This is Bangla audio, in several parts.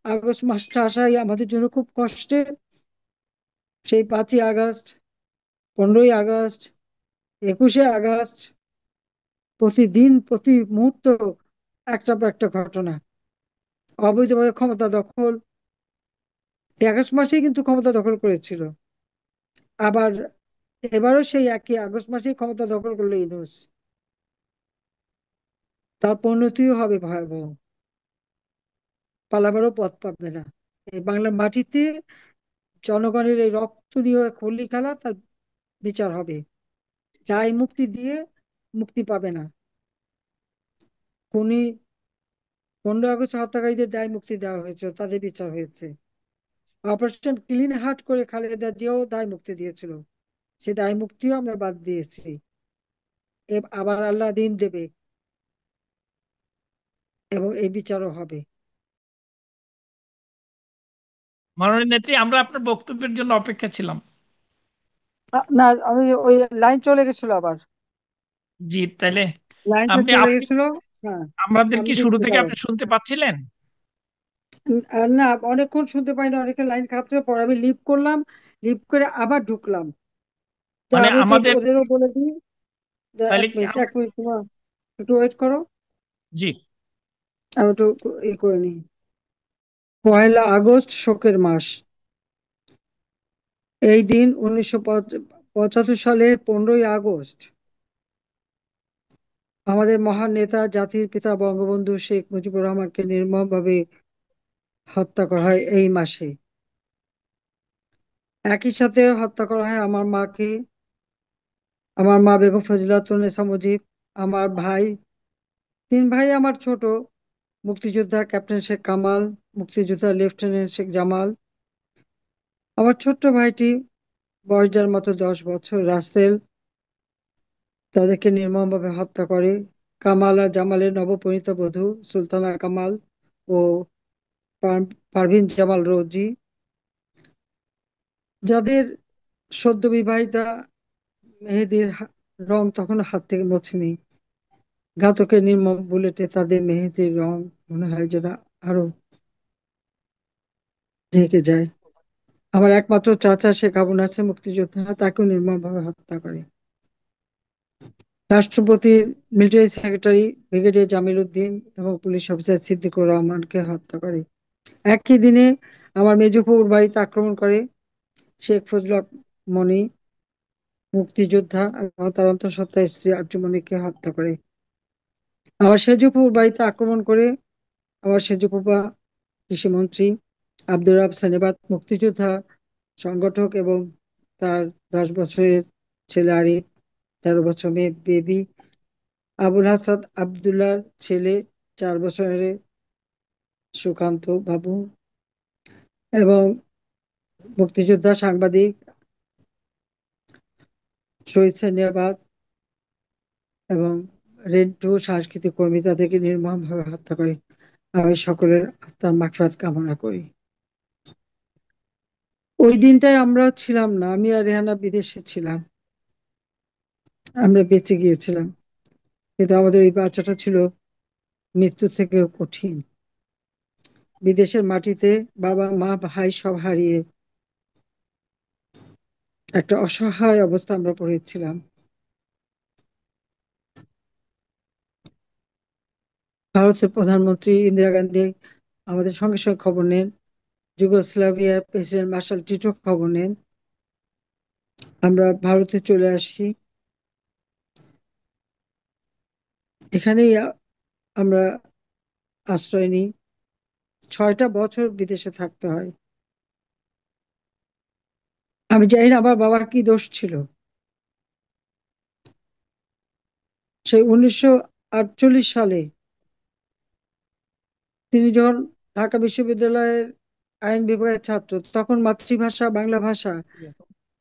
আগস্ট মাসটা আসাই আমাদের জন্য খুব কষ্টের। সেই 5ই আগস্ট, 15ই আগস্ট, 21শে আগস্ট, প্রতিদিন প্রতি মুহূর্ত একটা পর একটা ঘটনা। অবৈধভাবে ক্ষমতা দখল, এই আগস্ট মাসেই কিন্তু ক্ষমতা দখল করেছিল। আবার এবারও সেই একই আগস্ট মাসেই ক্ষমতা দখল করলো ইউনূস। তার পরিণতিও হবে ভয়াবহ, পালাবারও পথ পাবে না। এই বাংলার মাটিতে জনগণের এই রক্ত নিয়ে হোলি খেলা, তার বিচার হবে। দায় মুক্তি দিয়ে মুক্তি পাবে না। খুনি 15ই আগস্ট হত্যাকারীদের দায় মুক্তি দেওয়া হয়েছে, তাদের বিচার হয়েছে। অপারেশন ক্লিন হার্ট করে খালেদা জিয়াও দায় মুক্তি দিয়েছিল, সে দায় মুক্তিও আমরা বাদ দিয়েছি। আবার আল্লাহ দিন দেবে এবং এই বিচারও হবে। মাননীয় নেত্রী, আমরা আপনার বক্তব্যের জন্য অপেক্ষা ছিলাম। না, আমি ওই লাইন চলে গেছিল আবার। জি, তাইলে লাইনটা আপনি চলে আপনি গেছিল। হ্যাঁ, আমাদের আপনি কি শুরু শুনতে থেকে পারেন। আপনি শুনতে পাচ্ছিলেন? না, অনেকক্ষণ শুনতে পাইনি, অনেকের লাইন খারাপ ছিল, পরে আমি লিভ করলাম, লিভ করে আবার ঢুকলাম। তো মানে আমি একটু আমাদের, ওদেরও বলে দিই। তাহলে এক কি মিনিট, এক মিনিট, তোমার একটু ওয়েট করো। জি। আমি একটু করে নিই। 1লা আগস্ট শোকের মাস। এই দিন 1975 সালের 15ই আগস্ট আমাদের মহান নেতা, জাতির পিতা বঙ্গবন্ধু শেখ মুজিবুর রহমানকে নির্মমভাবে হত্যা করা হয় এই মাসে। একই সাথে হত্যা করা হয় আমার মাকে, আমার মা বেগম ফজিলাতুন্নেছা মুজিব, আমার ভাই, 3 ভাই আমার ছোট, মুক্তিযোদ্ধা ক্যাপ্টেন শেখ কামাল, মুক্তিযোদ্ধা লেফটেন্যান্ট শেখ জামাল, আমার ছোট্ট ভাইটি বয়স যার মাত্র 10 বছর, রাসেল। তাদেরকে নির্মমভাবে হত্যা করে কামাল আর জামালের নবপরিণীত বধূ সুলতানা কামাল ও পারভিন জামাল রোজি, যাদের সদ্য বিবাহিতা মেহেদির রং তখনো হাত থেকে মোছেনি। ঘাতকের নির্মম বুলেটে তাদের মেহেদির রং মনে হয় যেন আরো ঢেকে যায়। আমার একমাত্র চাচা শেখ আবু নাসের মুক্তিযোদ্ধা, তাকেও নির্মমভাবে হত্যা করে। রাষ্ট্রপতির military secretary brigadier Jamil Uddin এবং পুলিশ অফিসার সিদ্দিকুর রহমানকে হত্যা করে। একই দিনে আমার মেজফুর বাড়িতে আক্রমণ করে শেখ ফজলুল হক মনি, মুক্তিযোদ্ধা, এবং তার অন্তঃসত্ত্বা স্ত্রী আরজুমনিকে হত্যা করে। আমার সেজুপুর বাড়িতে আক্রমণ করে আমার সেজুপুপা কৃষিমন্ত্রী আব্দুর রাব সানেবাত, মুক্তিযোদ্ধা, সংগঠক, এবং তার 10 বছরের ছেলে আরিফ, 13 বছর মেয়ে বেবি, আবুল হাসান আবদুল্লাহর ছেলে 4 বছরের সুকান্ত বাবু, এবং মুক্তিযোদ্ধা, সাংবাদিক শহীদ সানিয়াবাগ এবং রেন্টু সাংস্কৃতিক কর্মী, তাদেরকে নির্মমভাবে হত্যা করে। আমি সকলের আত্মার মাগফিরাত কামনা করি। ওই দিনটায় আমরা ছিলাম না, আমি আর রেহানা বিদেশে ছিলাম, আমরা বেঁচে গিয়েছিলাম, কিন্তু আমাদের ওই বাচ্চাটা ছিল মৃত্যু থেকেও কঠিন। বিদেশের মাটিতে বাবা মা ভাই সব হারিয়ে একটা অসহায় অবস্থা আমরা পড়েছিলাম। ভারতের প্রধানমন্ত্রী ইন্দিরা গান্ধী আমাদের সঙ্গে সঙ্গে খবর নেন, যুগোস্লাভিয়ার প্রেসিডেন্ট মার্শাল টিটো খবর নেন। আমরা ভারতে চলে আসি, এখানেই আমরা আশ্রয় নিই। 6টা বছর বিদেশে থাকতে হয়। আমি জানি না আমার বাবার কি দোষ ছিল। সেই 1948 সালে তিনি যখন ঢাকা বিশ্ববিদ্যালয়ের আইন বিভাগের ছাত্র, তখন মাতৃভাষা বাংলা ভাষা,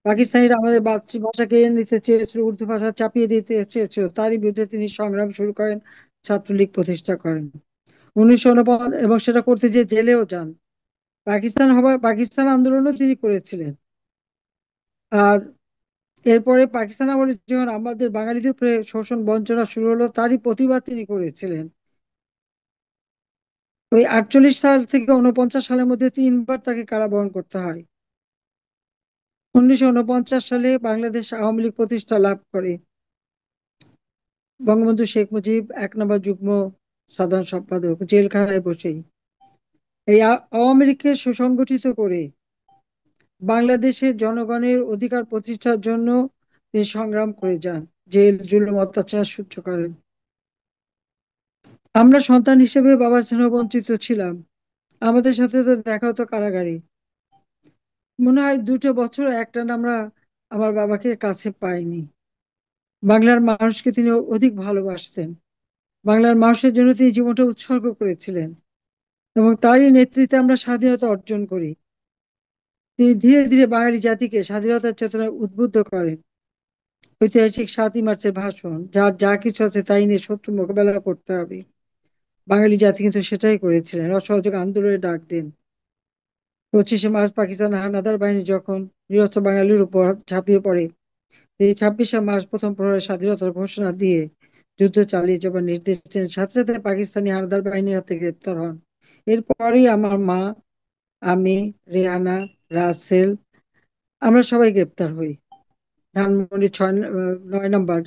পাকিস্তানিরা আমাদের মাতৃভাষা কেড়ে নিতে চেয়েছিল, উর্দু ভাষা চাপিয়ে দিতে চেয়েছিল, তারই বিরুদ্ধে তিনি সংগ্রাম শুরু করেন, ছাত্রলীগ প্রতিষ্ঠা করেন 1949, এবং সেটা করতে যে জেলেও যান। পাকিস্তান আন্দোলনও তিনি করেছিলেন। আর এরপরে পাকিস্তান আমলে যখন আমাদের বাঙালিদের উপরে শোষণ বঞ্চনা শুরু হলো, তারই প্রতিবাদ তিনি করেছিলেন। ওই 48 সাল থেকে 49 সালের মধ্যে 3বার তাকে কারাবরণ করতে হয়। 1949 সালে বাংলাদেশ আওয়ামী লীগ প্রতিষ্ঠা লাভ করে। বঙ্গবন্ধু শেখ মুজিব 1 নম্বর যুগ্ম সাধারণ সম্পাদক জেলখানায় বসেই এই আওয়ামী লীগকে সুসংগঠিত করে বাংলাদেশের জনগণের অধিকার প্রতিষ্ঠার জন্য তিনি সংগ্রাম করে যান, জেল জুলুম অত্যাচার সহ্য করেন। আমরা সন্তান হিসেবে বাবার স্নেহ বঞ্চিত ছিলাম। আমাদের সাথে তো দেখা হতো কারাগারে। মনে হয় 2টো বছর একটানা আমরা আমার বাবাকে কাছে পাইনি। বাংলার মানুষকে তিনি অধিক ভালোবাসতেন। বাংলার মানুষের জন্য তিনি জীবনটা উৎসর্গ করেছিলেন এবং তারই নেতৃত্বে আমরা স্বাধীনতা অর্জন করি। তিনি ধীরে ধীরে বাঙালি জাতিকে স্বাধীনতার চেতনায় উদ্বুদ্ধ করেন। ঐতিহাসিক 7ই মার্চের ভাষণ, যার যা কিছু আছে তাই নিয়ে শত্রু মোকাবেলা করতে হবে, বাঙালি জাতি কিন্তু সেটাই করেছিলেন। অসহযোগ আন্দোলনের ডাক দেন। 25শে মার্চ পাকিস্তান হানাদার বাহিনী যখন নিরস্ত্র বাঙালির উপর ঝাঁপিয়ে পড়ে, তিনি 26শে মার্চ প্রথম প্রহরে স্বাধীনতার ঘোষণা দিয়ে যুদ্ধ চালিয়ে যাবার নির্দেশ দেন। সাথে সাথে পাকিস্তানি হানাদার বাহিনীর হাতে গ্রেপ্তার হন। এরপরই আমার মা, আমি, রেহানা, রাসেল, আমরা সবাই গ্রেপ্তার হই। ধানমন্ডি 9 নম্বর,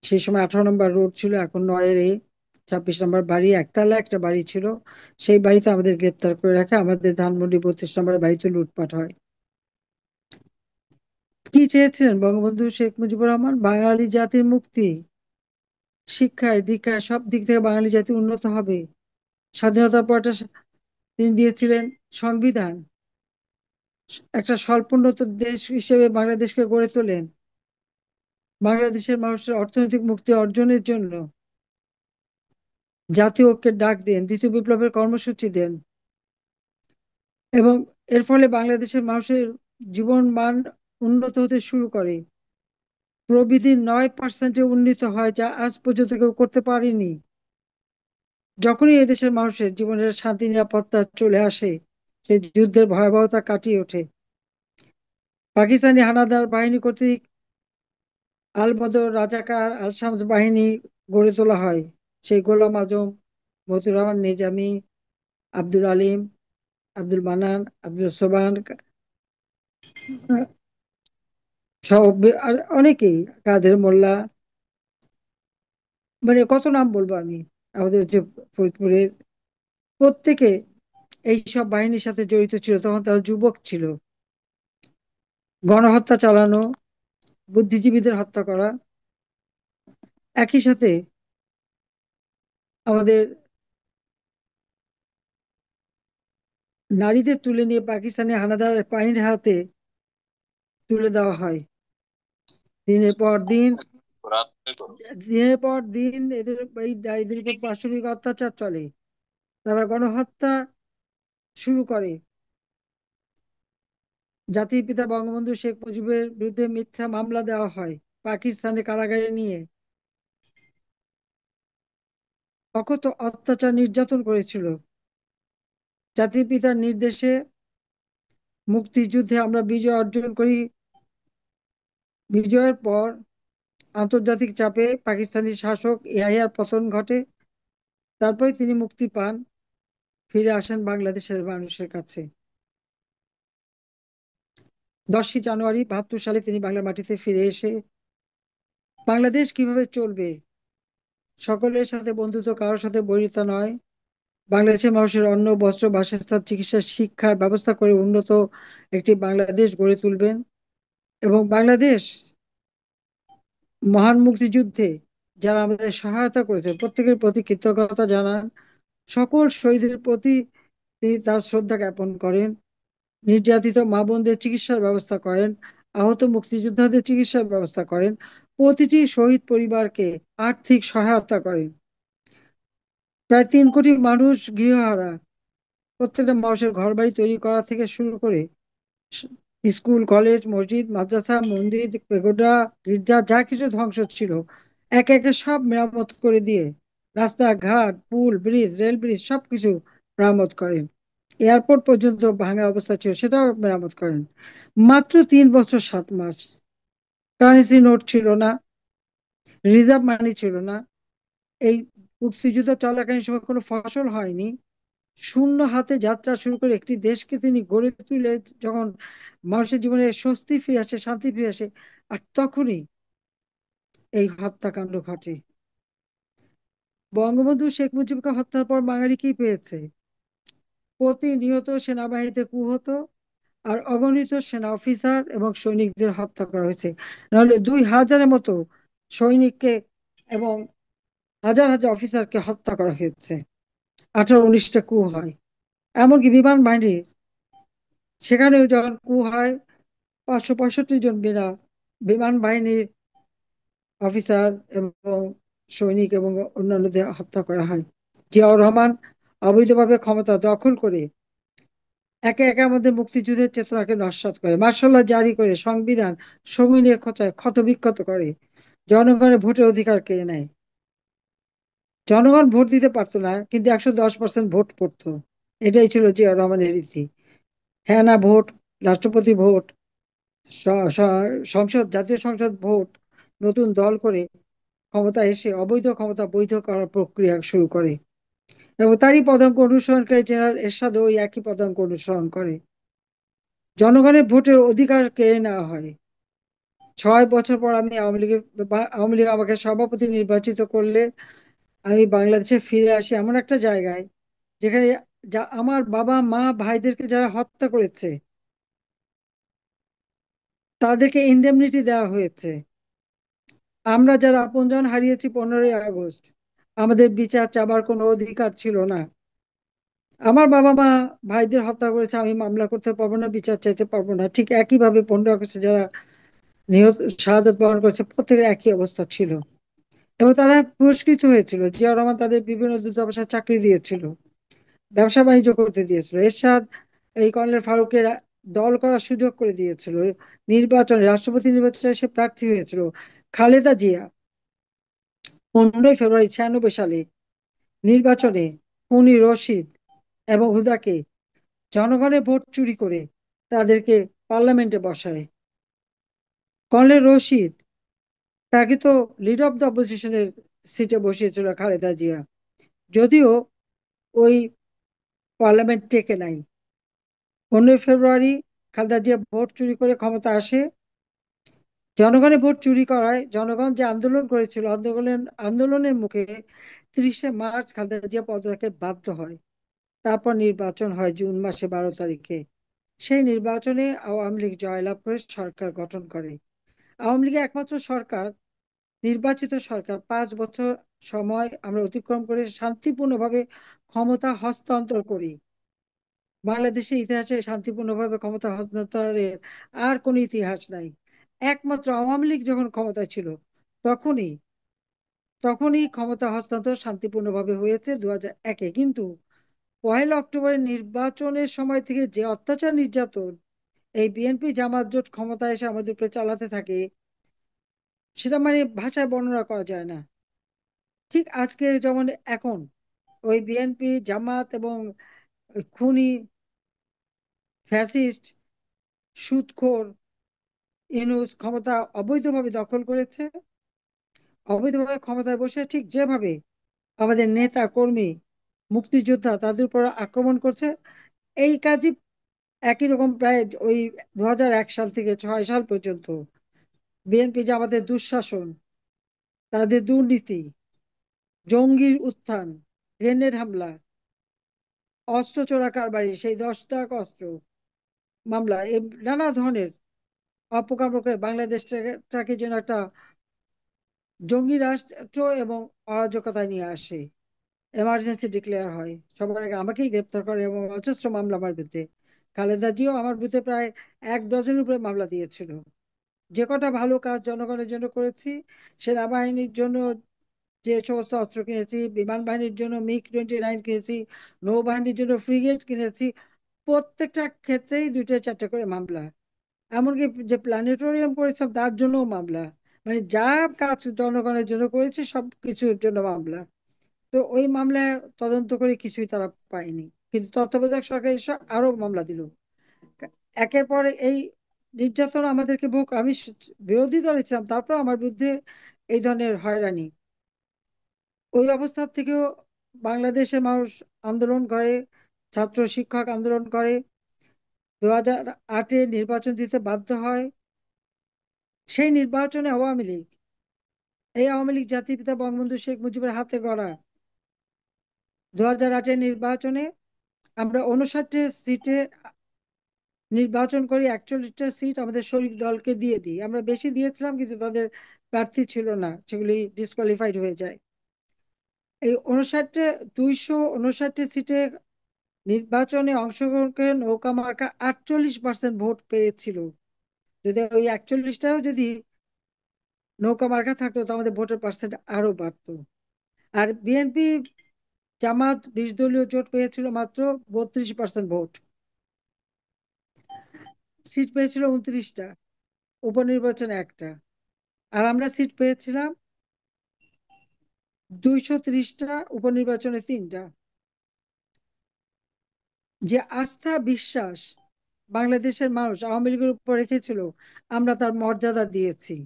সেই সময় 18 নম্বর রোড ছিল, এখন 9-এ 26 নম্বর বাড়ি, একতলা একটা বাড়ি ছিল। সেই বাড়িতে আমাদের গ্রেপ্তার করে রাখে। আমাদের ধানমন্ডি 32 নম্বর বাড়িতে লুটপাট হয়। কি চেয়েছিলেন বঙ্গবন্ধু শেখ মুজিবুর রহমান? বাঙালি জাতির মুক্তি। শিক্ষায় দীক্ষায় সব দিক থেকে বাঙালি জাতি উন্নত হবে। স্বাধীনতার পরটা তিনি দিয়েছিলেন সংবিধান। একটা স্বল্পোন্নত দেশ হিসেবে বাংলাদেশকে গড়ে তোলেন। বাংলাদেশের মানুষের অর্থনৈতিক মুক্তি অর্জনের জন্য জাতীয় ঐক্যের ডাক দেন, দ্বিতীয় বিপ্লবের কর্মসূচি দেন এবং এর ফলে বাংলাদেশের মানুষের জীবন মান উন্নত হতে শুরু করে। প্রবৃদ্ধি 9%-এ উন্নীত হয়, যা আজ পর্যন্ত কেউ করতে পারেনি। যখনই এদেশের মানুষের জীবনের শান্তি নিরাপত্তা চলে আসে, সে যুদ্ধের ভয়াবহতা কাটিয়ে ওঠে। পাকিস্তানি হানাদার বাহিনী কর্তৃক আল বদর, রাজাকার, আল শামস বাহিনী গড়ে তোলা হয়। সেই গোলাম আজম, মতিউর রহমান নিজামী, আব্দুল আলিম, আব্দুল মান্নান, আব্দুল সোবান সব, আর অনেকেই, কাদের মোল্লা, মানে কত নাম বলবো আমি। আমাদের যে ফরিদপুরের প্রত্যেকে এই সব বাহিনীর সাথে জড়িত ছিল। তখন তারা যুবক ছিল। গণহত্যা চালানো, বুদ্ধিজীবীদের হত্যা করা, একই সাথে আমাদের নারীদের তুলে নিয়ে পাকিস্তানি হানাদার বাহিনীর হাতে তুলে দেওয়া হয়। দিনের পর দিন, দিনের পর দিন এদের এই নারীদের উপর পাশবিক অত্যাচার চলে। তারা গণহত্যা শুরু করে। জাতির পিতা বঙ্গবন্ধু শেখ মুজিবের বিরুদ্ধে মিথ্যা মামলা দেওয়া হয়, পাকিস্তানে কারাগারে নিয়ে অকথ্য অত্যাচার নির্যাতন করেছিল। জাতির পিতার নির্দেশে মুক্তিযুদ্ধে আমরা বিজয় অর্জন করি। বিজয়ের পর আন্তর্জাতিক চাপে পাকিস্তানি শাসক ইয়াহিয়ার পতন ঘটে। তারপরে তিনি মুক্তি পান, ফিরে আসেন বাংলাদেশের মানুষের কাছে। 10ই জানুয়ারি 72 সালে তিনি বাংলার মাটিতে ফিরে এসে বাংলাদেশ কিভাবে চলবে, সকলের সাথে বন্ধুত্ব, কারোর সাথে বৈরিতা নয়, বাংলাদেশের মানুষের অন্ন, বস্ত্র, বাসস্থান, চিকিৎসা, শিক্ষার ব্যবস্থা করে উন্নত একটি বাংলাদেশ গড়ে তুলবেন। এবং বাংলাদেশ মহান মুক্তিযুদ্ধে যারা আমাদের সহায়তা করেছে প্রত্যেকের প্রতি কৃতজ্ঞতা জানান। সকল শহীদের প্রতি তিনি তার শ্রদ্ধা জ্ঞাপন করেন। নির্যাতিত মা বোনদের চিকিৎসার ব্যবস্থা করেন, আহত মুক্তিযোদ্ধাদের চিকিৎসার ব্যবস্থা করেন, প্রতিটি শহীদ পরিবারকে আর্থিক সহায়তা করেন। প্রায় 3 কোটি মানুষ গৃহহারা। প্রত্যেকটা মানুষের ঘর বাড়ি তৈরি করা থেকে শুরু করে স্কুল, কলেজ, মসজিদ, মাদ্রাসা, মন্দির, পেগোডা, গির্জা, যা কিছু ধ্বংস ছিল একে একে সব মেরামত করে দিয়ে রাস্তাঘাট, পুল, ব্রিজ, রেল ব্রিজ সবকিছু মেরামত করেন। এয়ারপোর্ট পর্যন্ত ভাঙা অবস্থা ছিল, সেটাও মেরামত করেন। মাত্র 3 বছর 7 মাস। কারেন্সি নোট ছিল না, রিজার্ভ মানি ছিল না। এই মুক্তিযুদ্ধ চলাকালীন সময় কোনো ফসল হয়নি, শূন্য হাতে যাত্রা শুরু করে একটি দেশকে তিনি গড়ে তুলে যখন মানুষের জীবনে স্বস্তি ফিরে আসে, শান্তি ফিরে আসে, আর তখনই এই হত্যাকাণ্ড ঘটে। বঙ্গবন্ধু শেখ মুজিবকে হত্যার পর বাঙালি কি পেয়েছে? প্রতিনিয়ত সেনাবাহিনীতে কু হতো, আর অগণিত সেনা অফিসার এবং সৈনিকদের হত্যা করা হয়েছে। নাহলে 2000-এর মতো সৈনিককে এবং হাজার হাজার অফিসারকে হত্যা করা হয়েছে। 18-19টা কু হয়। এমনকি বিমান বাহিনীর সেখানেও যখন কু হয়, 565 জন বিমান বাহিনীর অফিসার এবং সৈনিক এবং অন্যান্যদের হত্যা করা হয়। জিয়াউর রহমান অবৈধভাবে ক্ষমতা দখল করে একে একে আমাদের মুক্তিযুদ্ধের চেতনাকে নস্যাৎ করে, মার্শাল ল জারি করে, সংবিধান সঙ্গিনের খোঁচায় ক্ষতবিক্ষত করে, জনগণের ভোটের অধিকার কেড়ে নেয়। জনগণ ভোট দিতে পারতো না, কিন্তু 110% ভোট পড়তো। এটাই ছিল জিয়াউর রহমানের রীতি। হ্যাঁ না ভোট, রাষ্ট্রপতি ভোট, সংসদ, জাতীয় সংসদ ভোট, নতুন দল করে ক্ষমতা এসে অবৈধ ক্ষমতা বৈধ করার প্রক্রিয়া শুরু করে। এবং তারই পদাঙ্ক অনুসরণকারী জেনারেল এরশাদও ওই একই পদাঙ্ক অনুসরণ করে। জনগণের ভোটের অধিকার কেড়ে নেওয়া হয়। 6 বছর পর আমি আওয়ামী লীগ আমাকে সভাপতি নির্বাচিত করলে আমি বাংলাদেশে ফিরে আসি এমন একটা জায়গায় যেখানে আমার বাবা মা ভাইদেরকে যারা হত্যা করেছে তাদেরকে ইন্ডেমনিটি দেওয়া হয়েছে। আমরা যারা আপনজন হারিয়েছি 15ই আগস্ট, আমাদের বিচার চাবার কোনো অধিকার ছিল না। আমার বাবা মা ভাইদের হত্যা করেছে, আমি মামলা করতে পারবো না, বিচার চাইতে পারবো না। ঠিক একইভাবে 15 আগস্টে যারা নিহত শাহাদত বরণ করেছে প্রত্যেকের একই অবস্থা ছিল। এবং তারা পুরস্কৃত হয়েছিল। জিয়া রহমান তাদের বিভিন্ন দূতাবাসে চাকরি দিয়েছিল, ব্যবসা বাণিজ্য করতে দিয়েছিল। এরশাদ এই কর্নেল ফারুকের দল করার সুযোগ করে দিয়েছিল। নির্বাচনে, রাষ্ট্রপতি নির্বাচনে সে প্রার্থী হয়েছিল। খালেদা জিয়া 15ই ফেব্রুয়ারি 96 সালে নির্বাচনে খুনি রশিদ এবং হুদাকে জনগণের ভোট চুরি করে তাদেরকে পার্লামেন্টে বসায়। কর্নেল রশিদ, তাকে তো লিড অফ দ্য অপোজিশনের সিটে বসিয়েছিল খালেদা জিয়া, যদিও ওই পার্লামেন্ট টেকে নাই। 15ই ফেব্রুয়ারি খালেদা জিয়া ভোট চুরি করে ক্ষমতা আসে। জনগণের ভোট চুরি করায় জনগণ যে আন্দোলন করেছিল, আন্দোলনের মুখে 30শে মার্চ খালেদা জিয়া পদত্যাগে বাধ্য হয়। তারপর নির্বাচন হয় জুন মাসে 12 তারিখে। সেই নির্বাচনে আওয়ামী লীগ জয়লাভ করে সরকার গঠন করে। আওয়ামী লীগের একমাত্র সরকার, নির্বাচিত সরকার, 5 বছর সময় আমরা অতিক্রম করে শান্তিপূর্ণভাবে ক্ষমতা হস্তান্তর করি। বাংলাদেশের ইতিহাসে শান্তিপূর্ণভাবে ক্ষমতা হস্তান্তরের আর কোনো ইতিহাস নাই। একমাত্র আওয়ামী লীগ যখন ক্ষমতায় ছিল তখনই তখনই ক্ষমতা হস্তান্তর শান্তিপূর্ণভাবে হয়েছে 2001-এ। কিন্তু 1 অক্টোবরের নির্বাচনের সময় থেকে যে অত্যাচার নির্যাতন এই বিএনপি জামাত জোট ক্ষমতায় এসে আমাদের উপরে চালাতে থাকে, সেটা মানে ভাষায় বর্ণনা করা যায় না। ঠিক আজকে যেমন এখন ওই বিএনপি জামাত এবং ওই খুনি ফ্যাসিস্ট সুদখোর ইউনূস ক্ষমতা অবৈধভাবে দখল করেছে, অবৈধভাবে ক্ষমতায় বসে ঠিক যেভাবে আমাদের নেতা কর্মী মুক্তিযোদ্ধা তাদের উপর আক্রমণ করছে, এই কাজই একই রকম প্রায় ওই 2001 সাল থেকে 2006 সাল পর্যন্ত বিএনপি যে আমাদের দুঃশাসন, তাদের দুর্নীতি, জঙ্গির উত্থান, গ্রেনেড হামলা, অস্ত্র চোরা কারবারি, সেই 10 ট্রাক অস্ত্র মামলা, এই নানা ধরনের অপকর্ম করে বাংলাদেশটাকে যেন একটা জঙ্গি রাষ্ট্র এবং অরাজকতায় নিয়ে আসে। এমার্জেন্সি ডিক্লেয়ার হয়, সবার আগে আমাকেই গ্রেপ্তার করে এবং অজস্র মামলা আমার বিরুদ্ধে। খালেদা জিও আমার বিরুদ্ধে প্রায় 1 ডজনের উপরে মামলা দিয়েছিল। যে কটা ভালো কাজ জনগণের জন্য করেছি, সেনাবাহিনীর জন্য যে সমস্ত অস্ত্র কিনেছি, বিমান বাহিনীর জন্য MiG-29 কিনেছি, নৌবাহিনীর জন্য ফ্রিগেট কিনেছি, প্রত্যেকটা ক্ষেত্রেই 2টা 4টা করে মামলা। এমনকি যে প্ল্যানেটোরিয়াম করেছিলাম তার জন্য মামলা। মানে যা কাজ জনগণের জন্য করেছি সব কিছুর জন্য মামলা। তো ওই মামলায় তদন্ত করে কিছুই তারা পায়নি, কিন্তু তত্ত্বাবধায়ক সরকার এসে আরো মামলা দিল। একের পর এই নির্যাতন আমাদেরকে আমি বিরোধী দলে ছিলাম, তারপর আমার বিরুদ্ধে এই ধরনের হয়রানি। ওই অবস্থা থেকেও বাংলাদেশের মানুষ আন্দোলন করে, ছাত্র শিক্ষক আন্দোলন করে, 2008-এ নির্বাচন দিতে বাধ্য হয়। সেই নির্বাচনে এই আওয়ামী লীগ জাতির পিতা বঙ্গবন্ধু শেখ মুজিবের হাতে গড়া। 2008-এর নির্বাচনে আমরা 59 সিটে নির্বাচন করি, 41টা সিট আমাদের শরিক দলকে দিয়ে দিই। আমরা বেশি দিয়েছিলাম কিন্তু তাদের প্রার্থী ছিল না, সেগুলি ডিসকোয়ালিফাইড হয়ে যায়। এই 259টি সিটে নির্বাচনে অংশগ্রহণ করে নৌকা মার্কা 48% ভোট পেয়েছিল। যদি ওই 41টাও যদি নৌকা মার্কা থাকতো তো আমাদের ভোটের পার্সেন্ট আরো বাড়তো। আর বিএনপি জামাত 20 দলীয় জোট পেয়েছিল মাত্র 32% ভোট, সিট পেয়েছিল 29টা, উপনির্বাচনে একটা। আর আমরা সিট পেয়েছিলাম 230টা, উপনির্বাচনে 3টা। যে আস্থা বিশ্বাস বাংলাদেশের মানুষ আওয়ামী লীগের উপর রেখেছিল, আমরা তার মর্যাদা দিয়েছি।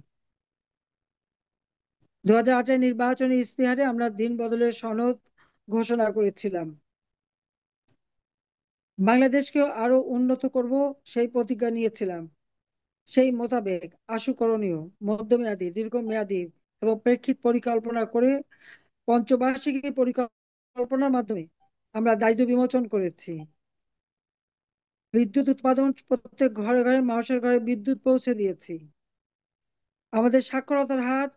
2008-এর নির্বাচনী ইশতেহারে আমরা দিন বদলের সনদ ঘোষণা করেছিলাম। বাংলাদেশকে আরো উন্নত করব সেই প্রতিজ্ঞা নিয়েছিলাম। সেই মোতাবেক আশু করণীয়, মধ্যমেয়াদী, দীর্ঘমেয়াদী এবং প্রেক্ষিত পরিকল্পনা করে পঞ্চবার্ষিকী পরিকল্পনার মাধ্যমে আমরা দায়িত্ব বিমোচন করেছি। বিদ্যুৎ উৎপাদন, প্রত্যেক ঘরে ঘরে মানুষের ঘরে বিদ্যুৎ পৌঁছে দিয়েছি। আমাদের সাক্ষরতার হার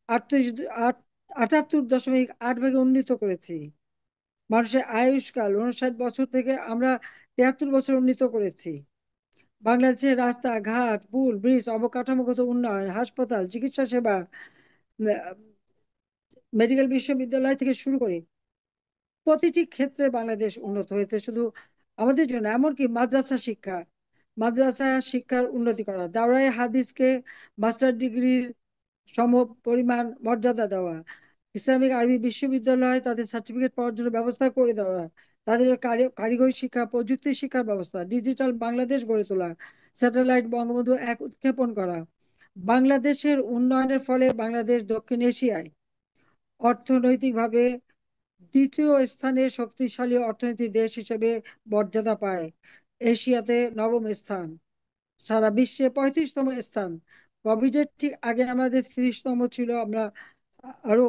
78.8 ভাগে উন্নীত করেছি। মানুষের আয়ুষ্কাল 59 বছর থেকে আমরা 73 বছর উন্নীত করেছি। বাংলাদেশের রাস্তাঘাট, পুল, ব্রিজ, অবকাঠামোগত উন্নয়ন, হাসপাতাল, চিকিৎসা সেবা, মেডিকেল বিশ্ববিদ্যালয় থেকে শুরু করে প্রতিটি ক্ষেত্রে বাংলাদেশ উন্নত হয়েছে। শুধু আমাদের জন্য, এমনকি মাদ্রাসা শিক্ষার উন্নতি করা, দাওরায়ে হাদিসকে মাস্টার ডিগ্রির সম পরিমাণ মর্যাদা দেওয়া, ইসলামিক আরবি বিশ্ববিদ্যালয় তাদের সার্টিফিকেট পাওয়ার জন্য ব্যবস্থা করে দেওয়া, তাদের কারিগরি শিক্ষা, প্রযুক্তি শিক্ষার ব্যবস্থা, ডিজিটাল বাংলাদেশ গড়ে তোলা, স্যাটেলাইট বঙ্গবন্ধু 1 উৎক্ষেপণ করা। বাংলাদেশের উন্নয়নের ফলে বাংলাদেশ দক্ষিণ এশিয়ায় অর্থনৈতিকভাবে দ্বিতীয় স্থানে শক্তিশালী অর্থনীতি দেশ হিসেবে মর্যাদা পায়। এশিয়াতে 9ম স্থান, সারা বিশ্বে 35তম স্থান। কোভিডের ঠিক আগে আমাদের 30তম ছিল, আমরা আরো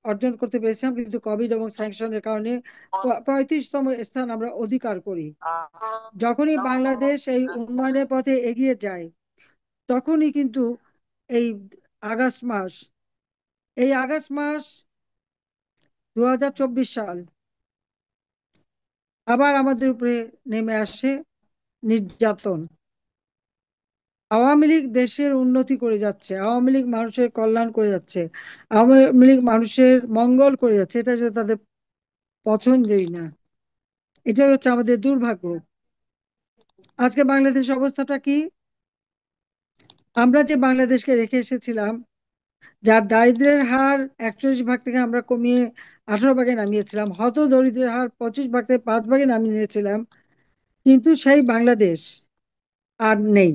অর্জন করতে পেরেছিলাম, কিন্তু কোভিড এবং স্যাংশনের কারণে 35তম স্থান আমরা অধিকার করি। যখনই বাংলাদেশ এই উন্নয়নের পথে এগিয়ে যায়, তখনই কিন্তু এই আগস্ট মাস আগস্ট মাস 2024 সাল আবার আমাদের উপরে নেমে আসে নির্যাতন। আওয়ামী লীগ দেশের উন্নতি করে যাচ্ছে, আওয়ামী লীগ মানুষের কল্যাণ করে যাচ্ছে, আওয়ামী লীগ মানুষের মঙ্গল করে যাচ্ছে, এটা যদি তাদের পছন্দই না, এটাই হচ্ছে আমাদের দুর্ভাগ্য। আজকে বাংলাদেশের অবস্থাটা কি? আমরা যে বাংলাদেশকে রেখে এসেছিলাম, যার দারিদ্র্যের হার 41 ভাগ থেকে আমরা কমিয়ে 18 ভাগে নামিয়েছিলাম, হত দরিদ্রের হার 25 ভাগ থেকে 5 ভাগে নামিয়ে নিয়েছিলাম, কিন্তু সেই বাংলাদেশ আর নেই।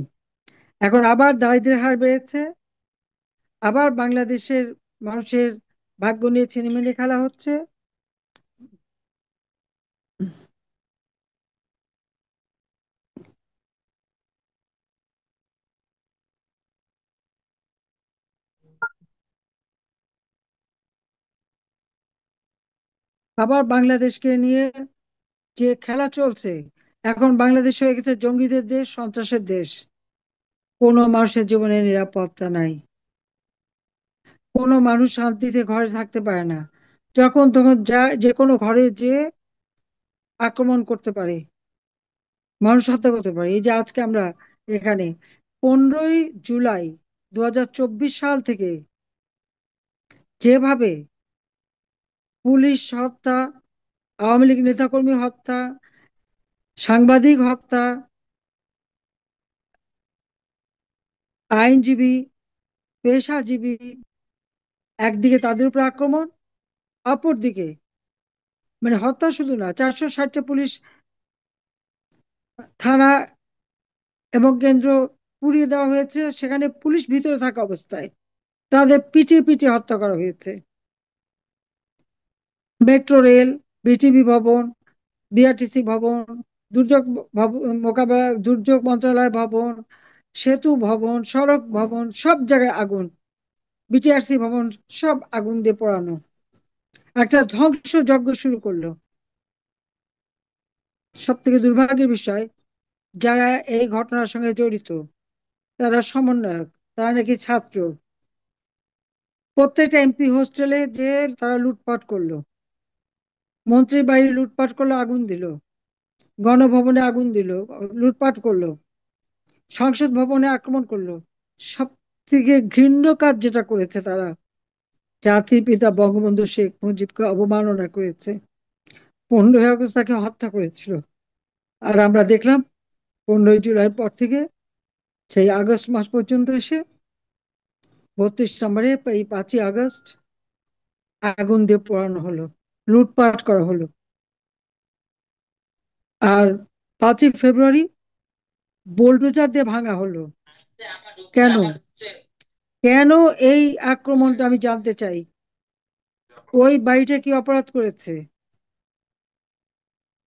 এখন আবার দারিদ্র্যের হার বেড়েছে, আবার বাংলাদেশের মানুষের ভাগ্য নিয়ে ছিনিমিনি খেলা হচ্ছে। আবার বাংলাদেশকে নিয়ে যে খেলা চলছে, এখন বাংলাদেশ হয়ে গেছে জঙ্গিদের দেশ, সন্ত্রাসের দেশ। কোনো মানুষের জীবনে নিরাপত্তা নাই, কোনো মানুষ শান্তিতে ঘরে থাকতে পারে না, যখন তখন যা যে কোনো ঘরে যে আক্রমণ করতে পারে, মানুষ হত্যা করতে পারে। এই যে আজকে আমরা এখানে 15ই জুলাই 2024 সাল থেকে যেভাবে পুলিশ হত্যা, আওয়ামী লীগ নেতাকর্মী হত্যা, সাংবাদিক হত্যা, আইনজীবী, পেশাজীবী, একদিকে তাদের উপর আক্রমণ, অপরদিকে মানে হত্যা শুধু না, 460টা পুলিশ থানা এবং কেন্দ্র পুড়িয়ে দেওয়া হয়েছে, সেখানে পুলিশ ভিতরে থাকা অবস্থায় তাদের পিটিয়ে পিটিয়ে হত্যা করা হয়েছে। মেট্রো রেল, বিটিভি ভবন, বিআরটিসি ভবন, দুর্যোগ মোকাবেলা দুর্যোগ মন্ত্রণালয় ভবন, সেতু ভবন, সড়ক ভবন, সব জায়গায় আগুন। বিটিআরসি ভবন সব আগুন দিয়ে পোড়ানো, একটা ধ্বংস যজ্ঞ শুরু করলো। সব থেকে দুর্ভাগ্যের বিষয়, যারা এই ঘটনার সঙ্গে জড়িত তারা সমন্বয়ক, তারা নাকি ছাত্র। প্রত্যেকটা এমপি হোস্টেলে যে তারা লুটপাট করলো, মন্ত্রীর বাড়ি লুটপাট করলো, আগুন দিল, গণভবনে আগুন দিল, লুটপাট করলো, সংসদ ভবনে আক্রমণ করলো। সব থেকে ঘৃণ্য কাজ যেটা করেছে তারা, জাতির পিতা বঙ্গবন্ধু শেখ মুজিবকে অবমাননা করেছে। 15ই আগস্ট তাকে হত্যা করেছিল। আর আমরা দেখলাম 15ই জুলাইয়ের পর থেকে সেই আগস্ট মাস পর্যন্ত এসে 32 নম্বরে এই 5ই আগস্ট আগুন দিয়ে পোড়ানো হলো, লুটপাট করা হলো। আর 5ই ফেব্রুয়ারি বোলডোজার দিয়ে ভাঙা হলো। কেন? কেন এই আক্রমণটা আমি জানতে চাই। ওই বাড়িটা কি অপরাধ করেছে?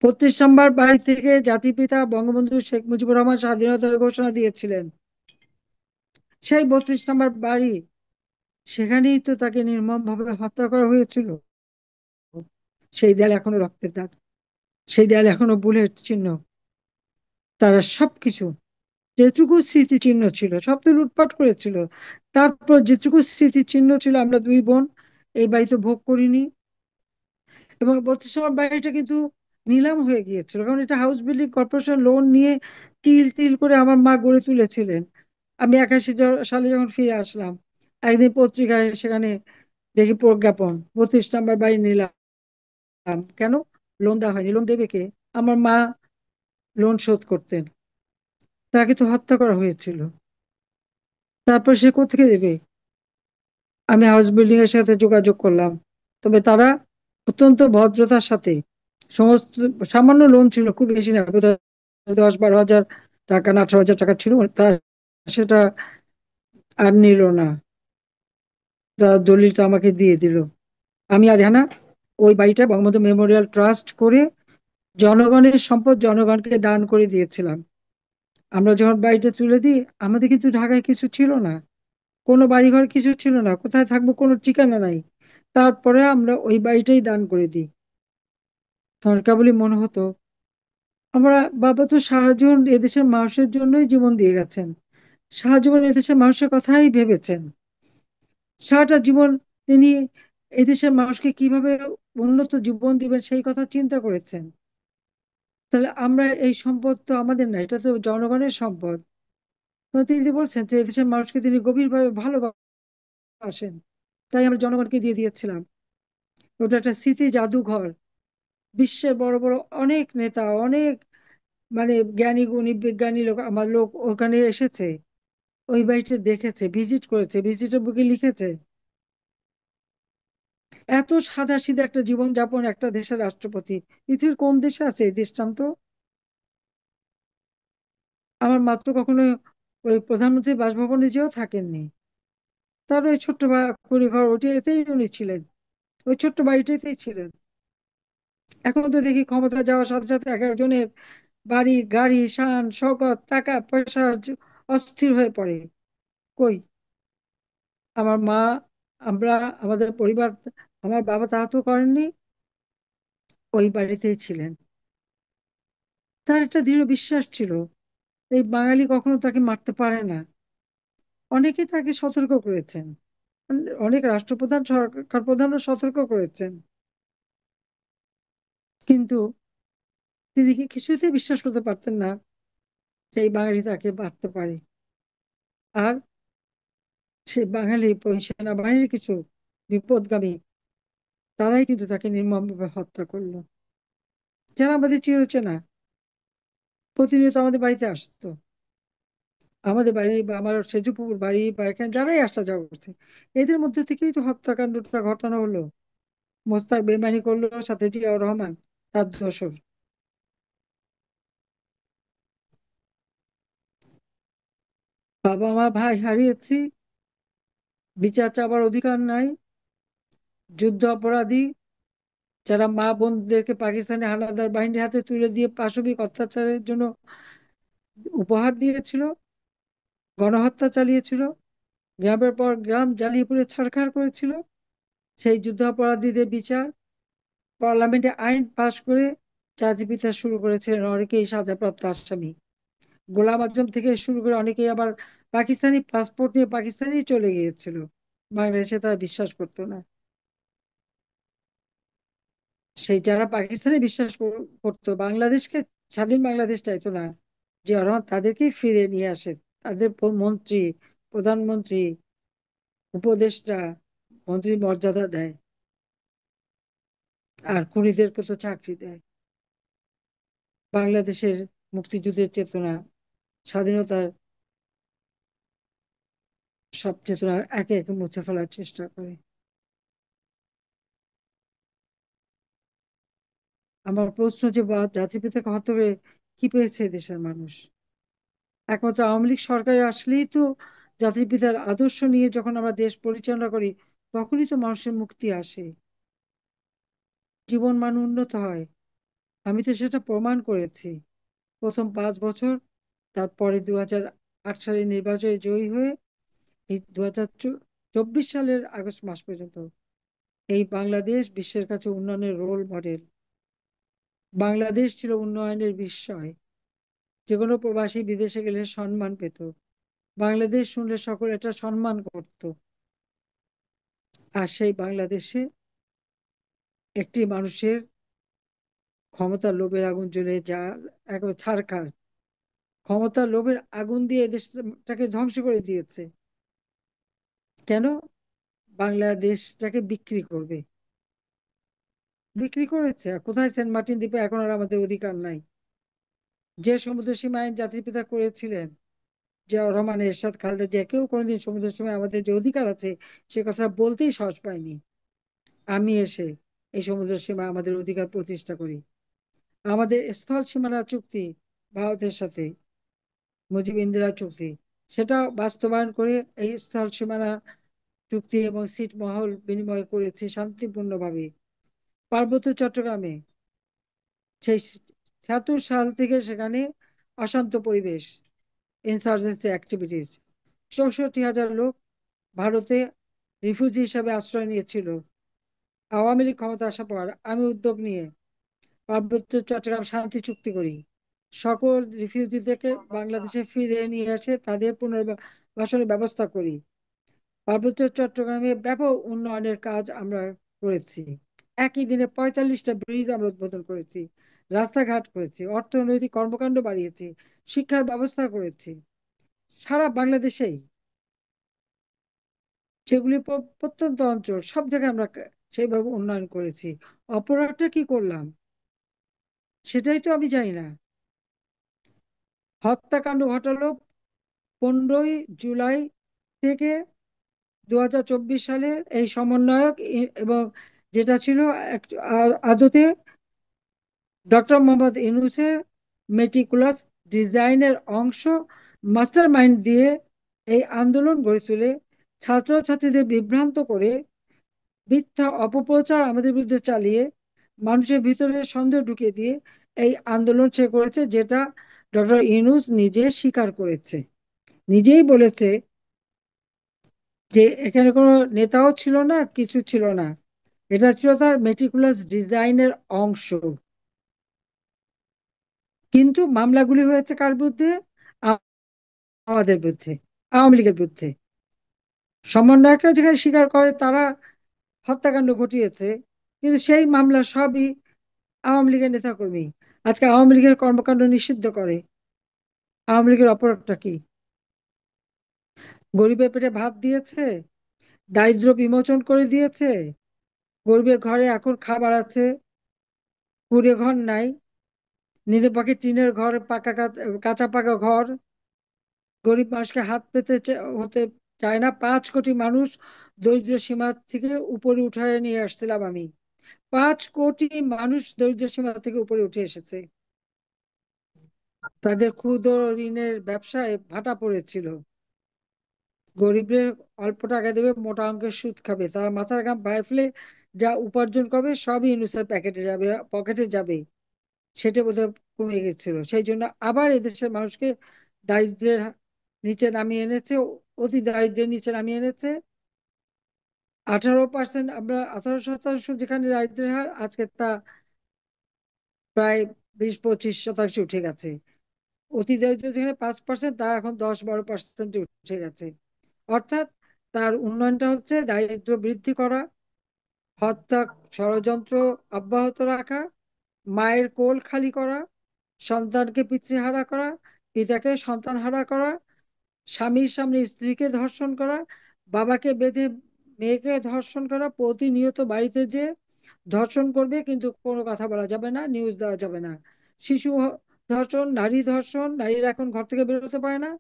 32 নম্বর বাড়ি থেকে জাতির পিতা বঙ্গবন্ধু শেখ মুজিবুর রহমান স্বাধীনতার ঘোষণা দিয়েছিলেন। সেই 32 নম্বর বাড়ি, সেখানেই তো তাকে নির্মম ভাবে হত্যা করা হয়েছিল। সেই দেয়াল এখনো রক্তের দাগ, সেই দেয়াল এখনো বুলেট চিহ্ন। তারা সবকিছু, যেটুকু স্মৃতিচিহ্ন ছিল সব তো লুটপাট করেছিল। তারপর যেটুকু স্মৃতিচিহ্ন ছিল, আমরা দুই বোন এই বাড়িতে ভোগ করিনি। এবং 32 নম্বর বাড়িটা কিন্তু নিলাম হয়ে গিয়েছিল, কারণ এটা হাউস বিল্ডিং কর্পোরেশন লোন নিয়ে তিল তিল করে আমার মা গড়ে তুলেছিলেন। আমি 81 সালে যখন ফিরে আসলাম, একদিন পত্রিকায় সেখানে দেখি প্রজ্ঞাপন, 32 নম্বর বাড়ি নিলাম। কেন? লোন দেওয়া হয়নি। লোন দেবে কে? আমার মা লোন শোধ করতেন, তাকে তো হত্যা করা হয়েছিল। তারপর সে কোথেকে দেবে? আমি হাউস বিল্ডিং এর সাথে যোগাযোগ করলাম, তবে তারা অত্যন্ত ভদ্রতার সাথে সমস্ত, সামান্য লোন ছিল, খুব বেশি না, বোধহয় 10-12 হাজার টাকা না 18 হাজার টাকা ছিল, তা সেটা আর নিল না। তার দলিলটা আমাকে দিয়ে দিল। আমি আর রেহানা ওই বাড়িটা বঙ্গবন্ধু মেমোরিয়াল ট্রাস্ট করে জনগণের সম্পদ জনগণকে দান করে দিয়েছিলাম। আমরা যখন বাড়িটা তুলে দিই, আমাদের কিন্তু ঢাকায় কিছু ছিল না, কোনো বাড়িঘর কিছু ছিল না, কোথায় থাকবো কোনো ঠিকানা নাই। তারপরে আমরা ওই বাড়িটাই দান করে দিই। তখন কেবলই মনে হতো, আমরা, বাবা তো সারা জীবন এদেশের মানুষের জন্যই জীবন দিয়ে গেছেন, সারা জীবন এদেশের মানুষের কথাই ভেবেছেন। সারাটা জীবন তিনি এদেশের মানুষকে কিভাবে উন্নত জীবন দিবেন সেই কথা চিন্তা করেছেন। তাহলে আমরা, এই সম্পদ তো আমাদের না, এটা তো জনগণের সম্পদ। তো তিনি বলছেন যে এদেশের মানুষকে তিনি গভীরভাবে ভালোবাসেন, তাই আমরা জনগণকে দিয়ে দিয়েছিলাম। ওটা একটা স্মৃতি জাদুঘর। বিশ্বের বড় বড় অনেক নেতা, অনেক মানে জ্ঞানী গুণী বিজ্ঞানী লোক, আমার লোক ওখানে এসেছে, ওই বাড়িতে দেখেছে, ভিজিট করেছে, ভিজিটের বুকে লিখেছে। এত সাদা সিধা একটা জীবন যাপন একটা দেশের রাষ্ট্রপতি, পৃথিবীর কোন দেশে আছে এই দৃষ্টান্ত? আমার মা তো কখনো ওই প্রধানমন্ত্রী বাসভবনে যেও থাকেননি। তার ওই ছোট্ট কুড়ি ঘর, ওইটাতেই উনি ছিলেন, ওই ছোট্ট বাড়িটাতেই ছিলেন। এখন তো দেখি ক্ষমতা যাওয়ার সাথে সাথে এক একজনের বাড়ি গাড়ি শান শওকত টাকা পয়সা অস্থির হয়ে পড়ে। কই? আমার মা, আমরা, আমাদের পরিবার, আমার বাবা তা তো করেননি, ওই বাড়িতেই ছিলেন। তার একটা দৃঢ় বিশ্বাস ছিল, এই বাঙালি কখনো তাকে মারতে পারে না। অনেকে তাকে সতর্ক করেছেন, অনেক রাষ্ট্রপ্রধান সরকার প্রধানও সতর্ক করেছেন, কিন্তু তিনি কি কিছুতেই বিশ্বাস করতে পারতেন না যে এই বাঙালি তাকে মারতে পারে। আর সেই বাঙালি সেনাবাহিনীর কিছু বিপদগামী, তারাই কিন্তু তাকে নির্মমভাবে হত্যা করলো। যারা আমাদের চিরচেনা, প্রতিনিয়ত আমাদের বাড়িতে আসতো, আমাদের বাড়ি বা আমার সেজুপুর বাড়ি বা এখানে যারাই আসা যাওয়া করছে, এদের মধ্যে থেকেই তো হত্যাকাণ্ডটা ঘটানো হলো। মোস্তাক বেইমানি করলো, সাথে জিয়াউর রহমান তার দোসর। বাবা মা ভাই হারিয়েছি, বিচার চাবার অধিকার নাই, যুদ্ধ অপরাধী যারা মা বোনদেরকে পাকিস্তানি হানাদার বাহিনীর হাতে তুলে দিয়ে পাশবিক অত্যাচারের জন্য উপহার দিয়েছিল, গণহত্যা চালিয়েছিল, গ্রামের পর গ্রাম জ্বালিয়ে পুড়ে ছারখার করেছিল, সেই যুদ্ধাপরাধীদের বিচার পার্লামেন্টে আইন পাশ করে জাতিপিতা শুরু করেছিলেন অনেকেই সাজাপ্রাপ্ত আসামি। গোলাম আজম থেকে শুরু করে অনেকেই আবার পাকিস্তানি পাসপোর্ট নিয়ে পাকিস্তানি চলে গিয়েছিল, বাংলাদেশে তারা বিশ্বাস করতো না। সেই যারা পাকিস্তানে বিশ্বাস করতো, বাংলাদেশকে স্বাধীন বাংলাদেশ চাইতো না, জিয়া রহমান তাদেরকেই ফিরে নিয়ে আসে। তাদের মন্ত্রী, প্রধানমন্ত্রী, উপদেষ্টা, মন্ত্রীর মর্যাদা দেয়, আর খুনিদেরকে তো চাকরি দেয়। বাংলাদেশের মুক্তিযুদ্ধের চেতনা, স্বাধীনতার সব চেতনা একে একে মুছে ফেলার চেষ্টা করে। আমার প্রশ্ন যে জাতিপিতাকে হত্যা করে কি পেয়েছে দেশের মানুষ? একমাত্র আওয়ামী লীগ সরকারে আসলেই তো জাতির পিতার আদর্শ নিয়ে যখন আমরা দেশ পরিচালনা করি, তখনই তো মানুষের মুক্তি আসে, জীবন মান উন্নত হয়। আমি তো সেটা প্রমাণ করেছি প্রথম 5 বছর, তারপরে 2008 সালে নির্বাচনে জয়ী হয়ে এই 2024 সালের আগস্ট মাস পর্যন্ত এই বাংলাদেশ বিশ্বের কাছে উন্নয়নের রোল মডেল। বাংলাদেশ ছিল উন্নয়নের বিস্ময়, যে কোনো প্রবাসী বিদেশে গেলে সম্মান পেত, বাংলাদেশ শুনলে সকলে এটা সম্মান করত। আর সেই বাংলাদেশে একটি মানুষের ক্ষমতার লোভের আগুন জ্বলে যা একবার ছারখার, ক্ষমতার লোভের আগুন দিয়ে দেশটাকে ধ্বংস করে দিয়েছে। কেন? বাংলাদেশটাকে বিক্রি করবে, বিক্রি করেছে। আর কোথায়? সেন্ট মার্টিন দ্বীপে এখন আর আমাদের অধিকার নাই। যে সমুদ্র সীমা আইন জাতির পিতা করেছিলেন, জিয়াউর রহমান, এরশাদ, খালেদা জিয়া, কেউ কোনোদিন সমুদ্র সীমায় আমাদের যে অধিকার আছে সে কথা বলতেই সাহস পায়নি। আমি এসে এই সমুদ্র সীমায় আমাদের অধিকার প্রতিষ্ঠা করি। আমাদের স্থল সীমানা চুক্তি ভারতের সাথে, মুজিব ইন্দিরা চুক্তি, সেটা বাস্তবায়ন করে এই স্থল সীমানা চুক্তি এবং ছিটমহল বিনিময় করেছি শান্তিপূর্ণভাবে। পার্বত্য চট্টগ্রামে সেই 76 সাল থেকে সেখানে অশান্ত পরিবেশ, ইনসার্জেন্সি অ্যাক্টিভিটিস, 64,000 লোক ভারতে রিফিউজি হিসাবে আশ্রয় নিয়েছিল। আওয়ামী লীগ ক্ষমতা আসার পর আমি উদ্যোগ নিয়ে পার্বত্য চট্টগ্রাম শান্তি চুক্তি করি, সকল রিফিউজিদেরকে বাংলাদেশে ফিরিয়ে নিয়ে আসে, তাদের পুনর্বাসনের ব্যবস্থা করি। পার্বত্য চট্টগ্রামে ব্যাপক উন্নয়নের কাজ আমরা করেছি। একই দিনে 45টা ব্রিজ আমরা উদ্বোধন করেছি, রাস্তাঘাট করেছি, অর্থনৈতিক কর্মকাণ্ড বাড়িয়েছি, শিক্ষার ব্যবস্থা করেছি সারা বাংলাদেশেই। যেগুলি প্রত্যন্ত অঞ্চল সব জায়গায় আমরা সেইভাবে উন্নয়ন করেছি। অপরাধটা কি করলাম সেটাই তো আমি জানি না। হত্যাকাণ্ড ঘটালো 15ই জুলাই থেকে 2024 সালের এই সমন্বয়ক এবং যেটা ছিল আদতে ডক্টর মোহাম্মদ ইউনূসের মেটিকুলাস ডিজাইনের অংশ, মাস্টার মাইন্ড দিয়ে এই আন্দোলন গড়ে তুলে ছাত্রছাত্রীদের বিভ্রান্ত করে মিথ্যা অপপ্রচার আমাদের বিরুদ্ধে চালিয়ে মানুষের ভিতরে সন্দেহ ঢুকিয়ে দিয়ে এই আন্দোলন সে করেছে, যেটা ডক্টর ইউনূস নিজে স্বীকার করেছে, নিজেই বলেছে যে এখানে কোনো নেতাও ছিল না, কিছু ছিল না, এটা ছিল তার মেটিকুলাস ডিজাইনের অংশ। কিন্তু মামলাগুলি হয়েছে কার বিরুদ্ধে? আমাদের বিরুদ্ধে, আওয়ামী লীগের বিরুদ্ধে। সমন্বয়করা যেখানে স্বীকার করে তারা হত্যাকাণ্ড ঘটিয়েছে, কিন্তু সেই মামলা সবই আওয়ামী লীগের নেতাকর্মী আজকে আওয়ামী লীগের কর্মকাণ্ড নিষিদ্ধ করে। আওয়ামী লীগের অপরাধটা কি? গরিবের পেটে ভাত দিয়েছে, দারিদ্র বিমোচন করে দিয়েছে, গরিবের ঘরে এখন খাবার আছে, কুড়ে ঘর নাই, নিজের পক্ষে টিনের ঘর, পাকা কাঁচা পাকা ঘর, গরিব মানুষকে হাত পেতে হতে চায় না। 5 কোটি মানুষ দরিদ্র সীমা থেকে উপরে উঠে নিয়ে আসছিলাম আমি। 5 কোটি মানুষ দরিদ্র সীমা থেকে উপরে উঠে এসেছে। তাদের ক্ষুদ্র ঋণের ব্যবসায় ভাটা পড়েছিল, গরিবদের অল্প টাকা দেবে, মোটা অঙ্কের সুদ খাবে, তারা মাথার ঘাম পায়ে ফেলে যা উপার্জন করবে সবই ইউনুসের প্যাকেটে যাবে, পকেটে যাবে। সেটা বোধহয় কমে গেছিল, সেই জন্য আবার এদেশের মানুষকে দারিদ্র্যের নিচে নামিয়ে এনেছে, অতি দারিদ্র্যের নিচে নামিয়ে এনেছে। 18%, আমরা 18% যেখানে দারিদ্র্যের হার, আজকে তা প্রায় 20-25% উঠে গেছে। অতি দারিদ্র যেখানে 5%, তা এখন 10-12% উঠে গেছে। অর্থাৎ তার উন্নয়নটা হচ্ছে দারিদ্র্য বৃদ্ধি করা, হত্যা ষড়যন্ত্র অব্যাহত রাখা, মায়ের কোল খালি করা, সন্তানকে পিতৃহারা করা, পিতাকে সন্তান হারা করা, স্বামীর সামনে স্ত্রীকে ধর্ষণ করা, বাবাকে বেঁধে মেয়েকে ধর্ষণ করা, প্রতিনিয়ত বাড়িতে যে ধর্ষণ করবে কিন্তু কোনো কথা বলা যাবে না, নিউজ দেওয়া যাবে না। শিশু ধর্ষণ, নারী ধর্ষণ, নারীরা এখন ঘর থেকে বেরোতে পারে না।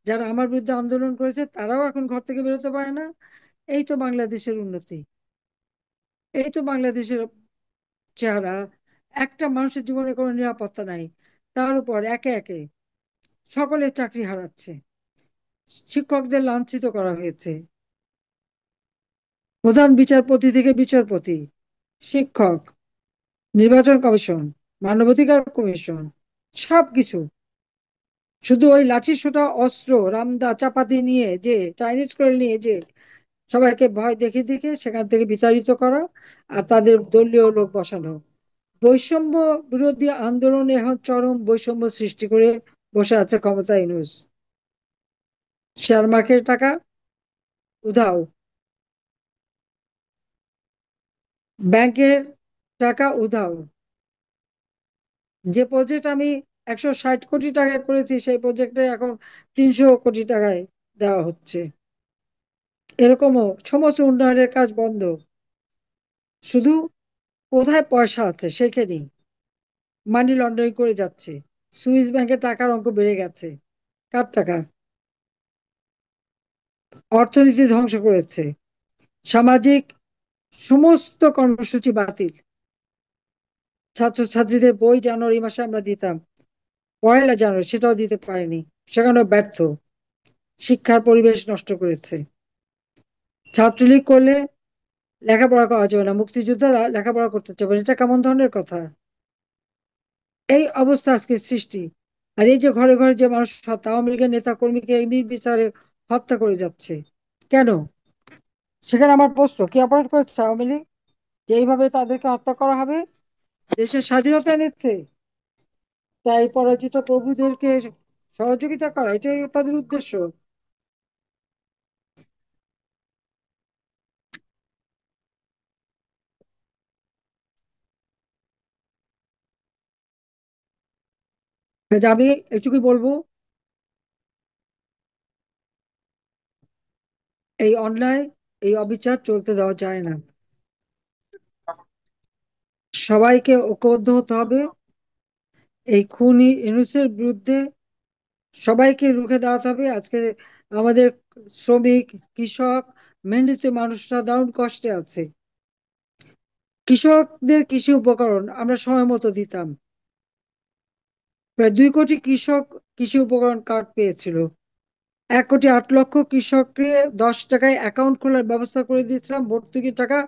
যারা আমার বিরুদ্ধে আন্দোলন করেছে তারাও এখন ঘর থেকে বেরোতে পারে না। এই তো বাংলাদেশের উন্নতি, এই তো বাংলাদেশের চেহারা। একটা মানুষের জীবনে কোনো নিরাপত্তা নাই, তার উপর একে একে সকলের চাকরি হারাচ্ছে, শিক্ষকদের লাঞ্ছিত করা হয়েছে, প্রধান বিচারপতি থেকে বিচারপতি, শিক্ষক, নির্বাচন কমিশন, মানবাধিকার কমিশন, সবকিছু শুধু ওই লাঠি সোঁটা অস্ত্র, রামদা চাপাতি নিয়ে যে, চাইনিজ করে নিয়ে যে সবাইকে ভয় দেখে দেখে সেখান থেকে বিতাড়িত করা, আর তাদের দলীয় লোক বসানো। বৈষম্য বিরোধী আন্দোলনে এখন চরম বৈষম্য সৃষ্টি করে বসে আছে ক্ষমতা ইউনূস। শেয়ার মার্কেটের টাকা উধাও, ব্যাংকের টাকা উধাও। যে প্রজেক্ট আমি 160 কোটি টাকায় করেছি, সেই প্রজেক্টে এখন 300 কোটি টাকায় দেওয়া হচ্ছে। এরকমও সমস্ত উন্নয়নের কাজ বন্ধ, শুধু কোথায় পয়সা আছে সেখানেই মানি লন্ডারিং করে যাচ্ছে। সুইস ব্যাংকে টাকার অঙ্ক বেড়ে গেছে। কার টাকা? অর্থনীতি ধ্বংস করেছে। সামাজিক সমস্ত কর্মসূচি বাতিল। ছাত্রছাত্রীদের বই জানুয়ারি মাসে আমরা দিতাম, 1লা জানুয়ারি সেটাও দিতে পারেনি, সেখানেও ব্যর্থ। শিক্ষার পরিবেশ নষ্ট করেছে। ছাত্রলীগ করলে লেখাপড়া করা যাবে না, মুক্তিযোদ্ধারা লেখাপড়া করতে চাবে না, এটা কেমন ধরনের কথা? এই অবস্থা আজকে সৃষ্টি। আর এই যে ঘরে ঘরে যে মানুষ হত্যা, আওয়ামী লীগের নেতা কর্মীকে নির্বিচারে হত্যা করে যাচ্ছে, কেন? সেখানে আমার প্রশ্ন, কি অপরাধ করেছে আওয়ামী লীগ যে এইভাবে তাদেরকে হত্যা করা হবে? দেশের স্বাধীনতা নিচ্ছে তাই পরাজিত প্রভুদেরকে সহযোগিতা করা, এটাই তাদের উদ্দেশ্য। যে আমি এটুকুই বলবো, এই অন্যায়, এই অবিচার চলতে দেওয়া যায় না। সবাইকে ঐক্যবদ্ধ হতে হবে এই খুনি ইউনূসের বিরুদ্ধে। সবাইকে রুখে দাঁড়াতে হবে। আজকে আমাদের শ্রমিক, কৃষক, মেহনতি মানুষরা দারুণ কষ্টে আছে। কৃষকদের কৃষি উপকরণ আমরা সময় মতো দিতাম, প্রায় 2 কোটি কৃষক কৃষি উপকরণ কার্ড পেয়েছিল। 1,08,00,000 কৃষককে 10 টাকায় অ্যাকাউন্ট খোলার ব্যবস্থা করে দিয়েছিলাম, ভর্তুকির টাকা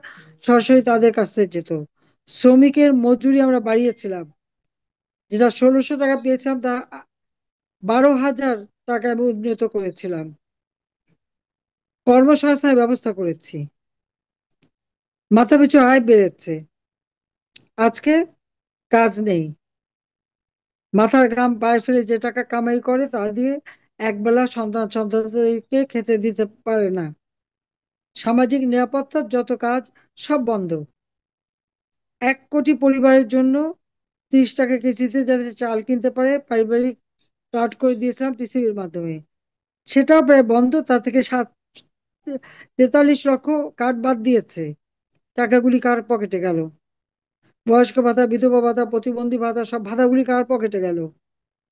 সরাসরি তাদের কাছ থেকে যেত। শ্রমিকের মজুরি আমরা বাড়িয়েছিলাম, যেটা 1,600 টাকা পেয়েছিলাম তা 12,000 টাকায় আমি উন্নীত করেছিলাম। কর্মসংস্থানের ব্যবস্থা করেছি, মাথাপিছু আয় বেড়েছে। আজকে কাজ নেই, মাথার ঘাম পায়ে ফেলে যে টাকা কামাই করে তা দিয়ে একবেলা সন্তান সন্ততিকে খেতে দিতে পারে না। সামাজিক নিরাপত্তার যত কাজ সব বন্ধ। 1 কোটি পরিবারের জন্য 30 টাকা কেজিতে যাতে চাল কিনতে পারে পারিবারিক কার্ড করে দিয়েছিলাম টিসিবির মাধ্যমে, সেটাও প্রায় বন্ধ। তা থেকে 43 লক্ষ কার্ড বাদ দিয়েছে। টাকাগুলি কার পকেটে গেল? বয়স্ক ভাতা, বিধবা ভাতা, প্রতিবন্ধী ভাতা, সব ভাতাগুলি কার পকেটে গেল?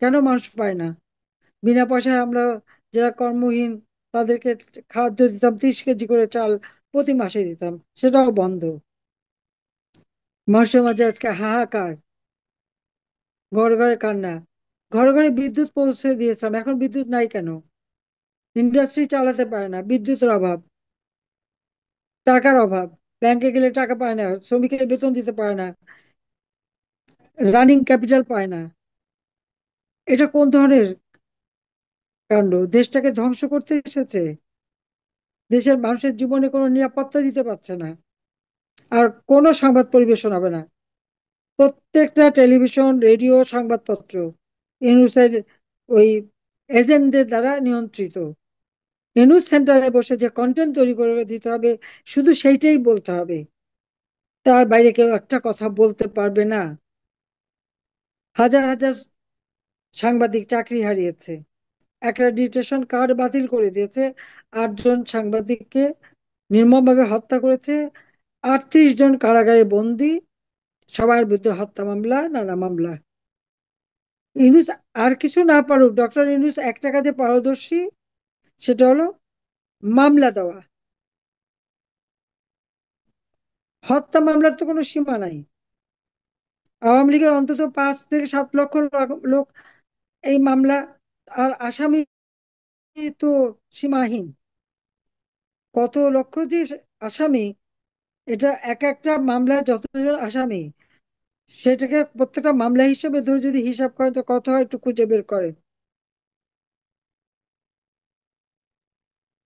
কেন মানুষ পায় না? বিনা পয়সায় আমরা যারা কর্মহীন তাদেরকে খাদ্য দিতাম, 30 কেজি করে চাল প্রতি মাসে দিতাম, সেটাও বন্ধ। মানুষের মাঝে আজকে হাহাকার, ঘরে ঘরে কান্না। ঘরে ঘরে বিদ্যুৎ পৌঁছে দিয়েছিলাম, এখন বিদ্যুৎ নাই কেন? ইন্ডাস্ট্রি চালাতে পারে না, বিদ্যুতের অভাব, টাকার অভাব, ব্যাংকে গেলে টাকা পায় না, শ্রমিকের বেতন দিতে পারে না, রানিং ক্যাপিটাল পায় না। এটা কোন ধরনের কাণ্ড? দেশটাকে ধ্বংস করতে এসেছে। দেশের মানুষের জীবনে কোনো নিরাপত্তা দিতে পারছে না। আর কোনো সংবাদ পরিবেশন হবে না। প্রত্যেকটা টেলিভিশন, রেডিও, সংবাদপত্র ইউনুসের ওই এজেন্টদের দ্বারা নিয়ন্ত্রিত। নিউজ সেন্টারে বসে যে কন্টেন্ট তৈরি করে দিতে হবে, শুধু সেইটাই বলতে হবে, তার বাইরে কেউ একটা কথা বলতে পারবে না। হাজার হাজার সাংবাদিক চাকরি হারিয়েছে, অ্যাক্রেডিটেশন কার্ড বাতিল করে দিয়েছে, 8 জন সাংবাদিককে নির্মমভাবে হত্যা করেছে, 38 জন কারাগারে বন্দী, সবার বিরুদ্ধে হত্যা মামলা, নানা মামলা। ইউনুস আর কিছু না পারুক, ডক্টর ইউনুস একটা কাজে পারদর্শী, সেটা হলো মামলা দেওয়া। হত্যা মামলার তো কোনো সীমা নাই। আওয়ামী লীগের অন্তত 5 থেকে 7 লক্ষ লোক এই মামলা, আর আসামি তো সীমাহীন। কত লক্ষ যে আসামি, এটা এক একটা মামলায় যতজন আসামি, সেটাকে প্রত্যেকটা মামলা হিসেবে ধরে যদি হিসাব করে তো কত হয় একটু খুঁজে বের করে।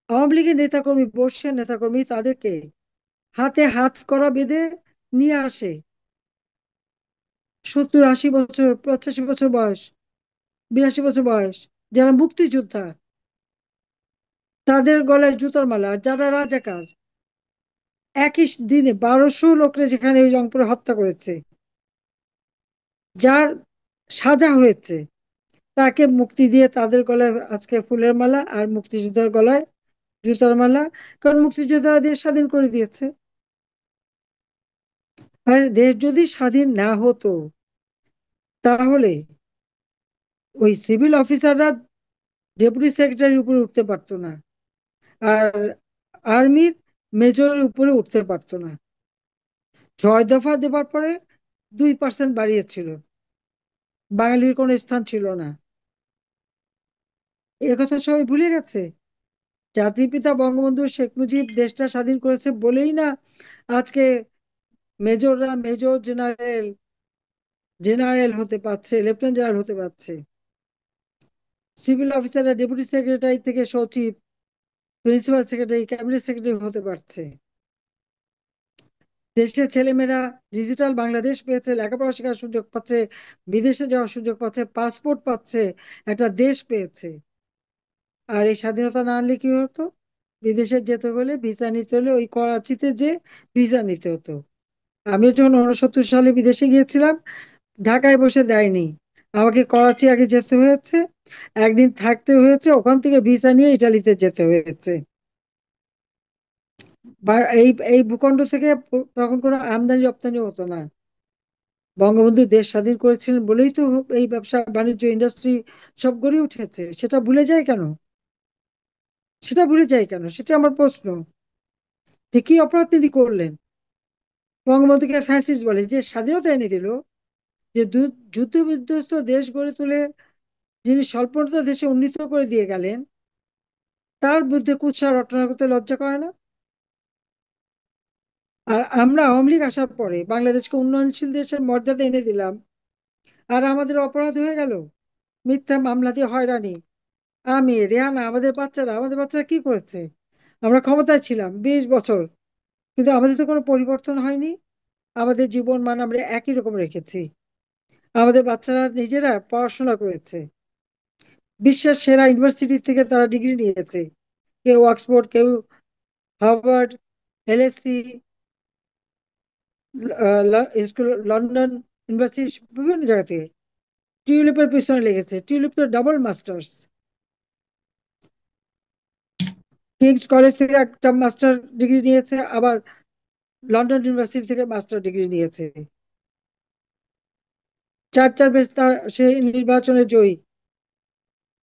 আওয়ামী লীগের নেতাকর্মী, বর্ষিয়ান নেতাকর্মী, তাদেরকে হাতে হাত করা বেঁধে নিয়ে আসে, 70, 80 বছর, 85 বছর বয়স, 82 বছর বয়স, যারা মুক্তিযোদ্ধা, তাদের গলায় জুতোর মালা। আর যারা রাজাকার, একই দিনে 1200 লোকরে যেখানে এই রংপুরে হত্যা করেছে, যার সাজা হয়েছে, তাকে মুক্তি দিয়ে তাদের গলায় আজকে ফুলের মালা, আর মুক্তিযোদ্ধার গলায় জুতার মালা। কারণ মুক্তিযোদ্ধারা দেশ স্বাধীন করে দিয়েছে। আর দেশ যদি স্বাধীন না হতো, তাহলে ওই সিভিল অফিসাররা ডেপুটি সেক্রেটারির উপরে উঠতে পারতো না, আর আর্মির মেজরের উপরে উঠতে পারতো না। 6 দফা দেবার পরে 2% বাড়িয়েছিল, বাঙালির কোনো স্থান ছিল না। একথা সবাই ভুলে গেছে। জাতির পিতা বঙ্গবন্ধু শেখ মুজিব দেশটা স্বাধীন করেছে বলেই না আজকে মেজররা মেজর জেনারেল, জেনারেল হতে পারছে, লেফটেন্যান্ট জেনারেল হতে পারছে। সিভিল অফিসাররা ডেপুটি সেক্রেটারি থেকে সচিব, প্রিন্সিপাল সেক্রেটারি, ক্যাবিনেট সেক্রেটারি হতে পারছে। দেশের ছেলেমেয়েরা ডিজিটাল বাংলাদেশ পেয়েছে, লেখাপড়া শেখার সুযোগ পাচ্ছে, বিদেশে যাওয়ার সুযোগ পাচ্ছে, পাসপোর্ট পাচ্ছে, একটা দেশ পেয়েছে। আর এই স্বাধীনতা না আনলে কি হতো? বিদেশে যেতে হলে, ভিসা নিতে হলে ওই করাচিতে যে ভিসা নিতে হতো। আমি যখন 69 সালে বিদেশে গিয়েছিলাম, ঢাকায় বসে দেয়নি, আমাকে করাচি আগে যেতে হয়েছে, একদিন থাকতে হয়েছে, ওখান থেকে ভিসা নিয়ে ইটালিতে যেতে হয়েছে। এই এই ভূখণ্ড থেকে তখন কোনো আমদানি রপ্তানি হতো না। বঙ্গবন্ধু দেশ স্বাধীন করেছিলেন বলেই তো এই ব্যবসা বাণিজ্য ইন্ডাস্ট্রি সব গড়ে উঠেছে। সেটা ভুলে যায় কেন? সেটা ভুলে যায় কেন, সেটা আমার প্রশ্ন। যে কি অপরাধ তিনি করলেন? বঙ্গবন্ধুকে ফ্যাসিস্ট বলে, যে স্বাধীনতা এনে দিল, যে যুদ্ধ বিধ্বস্ত দেশ গড়ে তুলে যিনি স্বল্পোন্নত দেশে উন্নীত করে দিয়ে গেলেন, তার বিরুদ্ধে কুৎসা রটনা করতে লজ্জা করে না? আর আমরা আওয়ামী লীগ আসার পরে বাংলাদেশকে উন্নয়নশীল দেশের মর্যাদা এনে দিলাম, আর আমাদের অপরাধ হয়ে গেল মিথ্যা মামলা দিয়ে হয়রানি। আমি, রেহানা, আমাদের বাচ্চারা কি করেছে? আমরা ক্ষমতায় ছিলাম 20 বছর, কিন্তু আমাদের তো কোনো পরিবর্তন হয়নি। আমাদের জীবন মান আমরা একই রকম রেখেছি। আমাদের বাচ্চারা নিজেরা পড়াশোনা করেছে, বিশ্বের সেরা ইউনিভার্সিটি থেকে তারা ডিগ্রি নিয়েছে, কেউ অক্সফোর্ড, কেউ Harvard, LSC, school, London university, বিভিন্ন জায়গা থেকে টিউলিপের পিছনে লেগেছে। টিউলিপ তো ডাবল মাস্টার্স, কিংস কলেজ থেকে একটা মাস্টার ডিগ্রি নিয়েছে, আবার লন্ডন ইউনিভার্সিটি থেকে মাস্টার ডিগ্রি নিয়েছে। 4 4 বেশ তার সে নির্বাচনে জয়ী,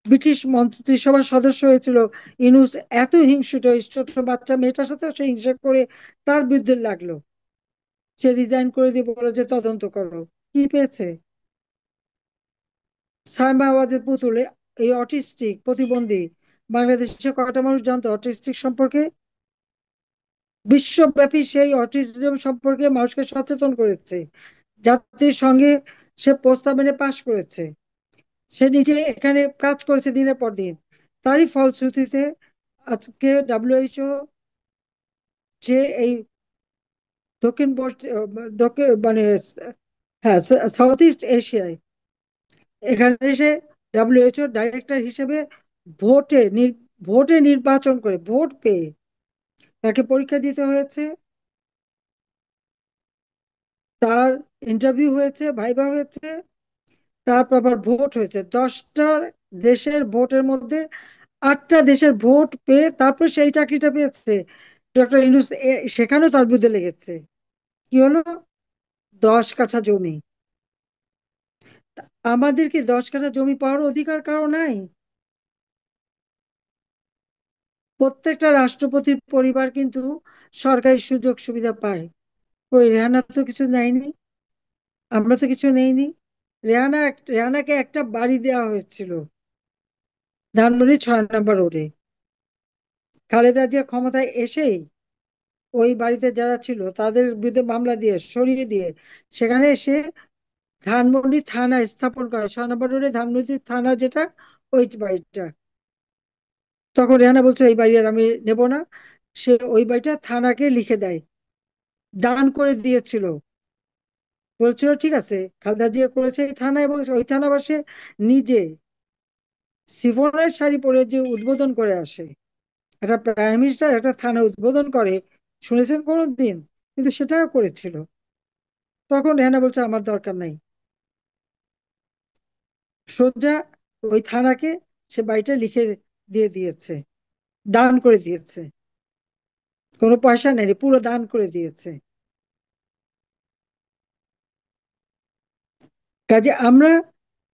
ব্রিটিশ মন্ত্রিসভার সদস্য হয়েছিল। ইনুস এত হিংসুট, ছোট বাচ্চা মেয়েটার সাথে সে হিংসা করে তার বিরুদ্ধে লাগলো। সে রিজাইন করে দিয়ে বলে যে তদন্ত করো। কি পেয়েছে? সাইমা ওয়াজেদ পুতুল, এই অটিস্টিক প্রতিবন্ধী বাংলাদেশে কয়টা মানুষ জানতো অটিস্টিক সম্পর্কে? বিশ্বব্যাপী সেই অটিজম সম্পর্কে মানুষকে সচেতন করেছে, জাতিসংঘে সে প্রস্তাব এনে পাশ করেছে, সে নিজে এখানে কাজ করেছে দিনের পর দিন। তারই ফলশ্রুতিতে আজকে ডব্লিউএইচও যে এই দক্ষিণ মানে হ্যাঁ সাউথ ইস্ট এশিয়ায়, এখানে এসে ডব্লিউএইচও ডাইরেক্টর হিসেবে ভোটে নির্বাচন করে ভোট পেয়ে তাকে পরীক্ষা দিতে হয়েছে, তার ইন্টারভিউ হয়েছে, ভাইবা হয়েছে, তারপর আবার ভোট হয়েছে 10টা দেশের ভোটের মধ্যে 8টা দেশের ভোট পেয়ে তারপর সেই চাকরিটা পেয়েছে ডক্টর ইউনূস। সেখানেও তার বিরুদ্ধে লেগেছে। কি হলো? 10 কাঠা জমি। আমাদের কি 10 কাঠা জমি পাওয়ার অধিকার কারো নাই? প্রত্যেকটা রাষ্ট্রপতির পরিবার কিন্তু সরকারি সুযোগ সুবিধা পায়। ওই রেহানা তো কিছু নেয়নি, আমরা তো কিছু নেইনি। রেহানাকে একটা বাড়ি দেওয়া হয়েছিল ধানমন্ডি 6 নম্বর রোডে। খালেদা জিয়া ক্ষমতায় এসেই ওই বাড়িতে যারা ছিল তাদের বিরুদ্ধে মামলা দিয়ে সরিয়ে দিয়ে সেখানে এসে ধানমন্ডি থানা স্থাপন করে, 6 নম্বর রোডে ধানমন্ডি থানা যেটা, ওই বাড়িটা। তখন রেহানা বলছে এই বাড়ি আর আমি নেব না, সে ওই বাড়িটা থানাকে লিখে দেয়, দান করে দিয়েছিল। বলছিল ঠিক আছে, খালেদা জিয়া করেছে এই থানা, এবং ওই থানাবাসী নিজে সিফনের শাড়ি পরে যে উদ্বোধন করে আসে, একটা প্রাইম মিনিস্টার একটা থানা উদ্বোধন করে, শুনেছেন কোনোদিন? কিন্তু সেটাও করেছিল। তখন রেহানা বলছে আমার দরকার নাই, সোজা ওই থানাকে সে বাড়িটা লিখে দিয়ে দিয়েছে, দান করে দিয়েছে। কোনো পয়সা নেই, পুরো দান করে দিয়েছে। কাজে আমরা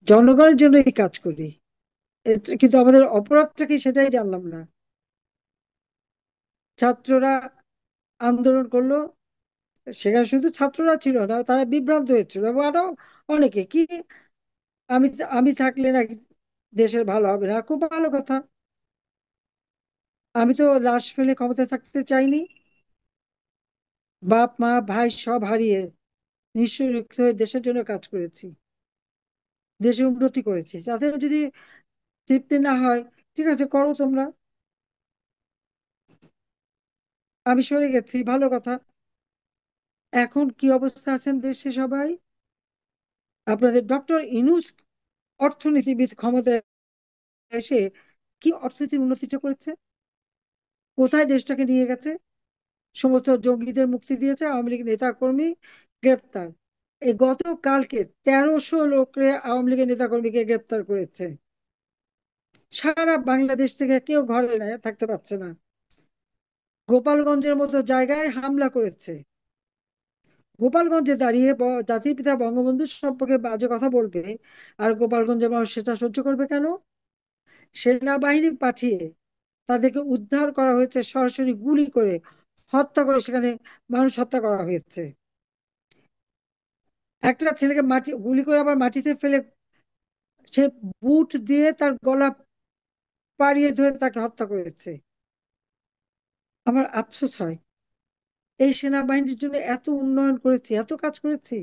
জনগণের জন্যই কাজ করি, কিন্তু আমাদের অপরাধটা কি সেটাই জানলাম না। ছাত্ররা আন্দোলন করলো, সেখানে শুধু ছাত্ররা ছিল না, তারা বিভ্রান্ত হয়েছিল, এবং আরো অনেকে কি, আমি আমি থাকলে নাকি দেশের ভালো হবে না, খুব ভালো কথা। আমি তো লাশ ফেলে ক্ষমতায় থাকতে চাইনি, বাপ মা ভাই সব হারিয়ে নিঃস্ব হয়ে দেশের জন্য কাজ করেছি, দেশের উন্নতি করেছি। তাতে যদি তৃপ্তি না হয়, ঠিক আছে করো তোমরা, আমি সরে গেছি, ভালো কথা। এখন কি অবস্থা আছেন দেশে সবাই? আপনাদের ডক্টর ইনুস অর্থনীতিবিদ ক্ষমতায় এসে কি অর্থনীতির উন্নতিটা করেছে? কোথায় দেশটাকে নিয়ে গেছে? সমস্ত জঙ্গিদের মুক্তি দিয়েছে, আওয়ামী লীগ নেতা কর্মী গ্রেপ্তার। এই গতকালকে 1300 লোককে আওয়ামী লীগের নেতা কর্মীকে গ্রেপ্তার করেছে। সারা বাংলাদেশ থেকে কেউ ঘরে থাকতে পারছে না, গোপালগঞ্জের মতো জায়গায় হামলা করেছে। গোপালগঞ্জে দাঁড়িয়ে জাতির পিতা বঙ্গবন্ধু সম্পর্কে বাজে কথা বলবে, আর গোপালগঞ্জের মানুষ সেটা সহ্য করবে কেন? সেনাবাহিনী পাঠিয়ে তাদেরকে উদ্ধার করা হয়েছে, সরাসরি গুলি করে হত্যা করে সেখানে মানুষ হত্যা করা হয়েছে। একটা ছেলেকে গুলি করে আবার মাটিতে ফেলে সে বুট দিয়ে তার গলা পাড়িয়ে ধরে তাকে হত্যা করেছে। আমার আফসোস হয়, এই সেনাবাহিনীর জন্য এত উন্নয়ন করেছি, এত কাজ করেছি,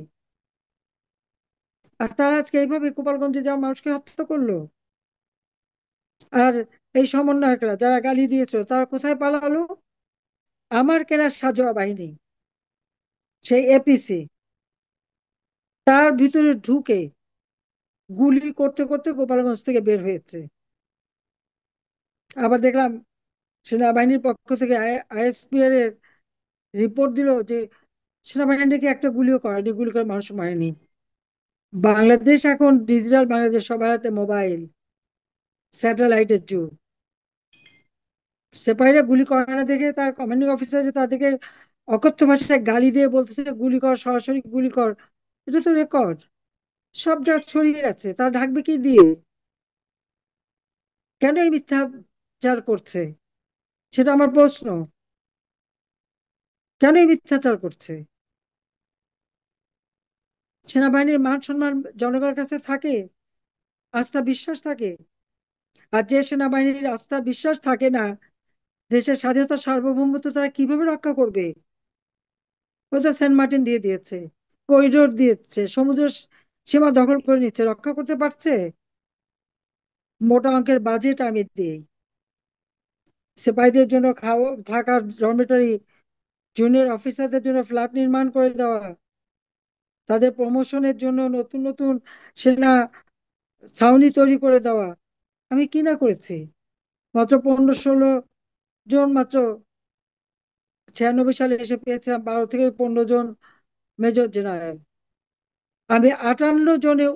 আর তারা আজকে এইভাবে গোপালগঞ্জে যাওয়া মানুষকে হত্যা করলো। আর এই সমন্বয়করা যারা গালি দিয়েছিল তারা কোথায় পালালো? আমার কেনা সাজোয়া বাহিনী, সেই এপিসি, তার ভিতরে ঢুকে গুলি করতে করতে গোপালগঞ্জ থেকে বের হয়েছে। আবার দেখলাম সেনাবাহিনীর পক্ষ থেকে আইএসপিআর এর রিপোর্ট দিল যে সেনাবাহিনীকে একটা গুলিও করেনি, গুলি করে মানুষ মারেনি। বাংলাদেশ এখন ডিজিটাল বাংলাদেশ, সবার হাতে মোবাইল, স্যাটেলাইটের যুগ। সেপাহীরা গুলি করে না দেখে তার কমান্ডিং অফিসার যে তাদেরকে অকথ্য ভাষায় গালি দিয়ে বলতেছে গুলি কর, সরাসরি গুলি কর। এটা তো রেকর্ড, সব জায়গায় ছড়িয়ে গেছে, তারা ঢাকবে কি দিয়ে? কেন এই মিথ্যাচার করছে? সেটা আমার প্রশ্ন। কেন এই মিথ্যাচার করছে? সেনাবাহিনীর মান সম্মান জনগণের কাছে থাকে, আস্থা বিশ্বাস থাকে? আর যে সেনাবাহিনীর আস্থা বিশ্বাস থাকে না, দেশের স্বাধীনতা সার্বভৌমত্ব তারা কিভাবে রক্ষা করবে? ও তো সেন্ট মার্টিন দিয়ে দিয়েছে, করিডোর দিয়েছে, সমুদ্র সীমা দখল করে নিচ্ছে, রক্ষা করতে পারছে? মোটা অঙ্কের বাজেট আমি দিই, সিপাহীদের জন্য খাওয়া থাকার ডরমেটরি, জুনিয়র অফিসারদের জন্য ফ্ল্যাট নির্মাণ করে দেওয়া, তাদের প্রমোশনের জন্য নতুন নতুন সেনা ছাউনি তৈরি করে দেওয়া, আমি কি না করেছি? মাত্র 15-16 জন মাত্র 96 সালে এসে পেয়েছিলাম 12 থেকে 15 জন মেজর জেনারেল। আমি 58 জনে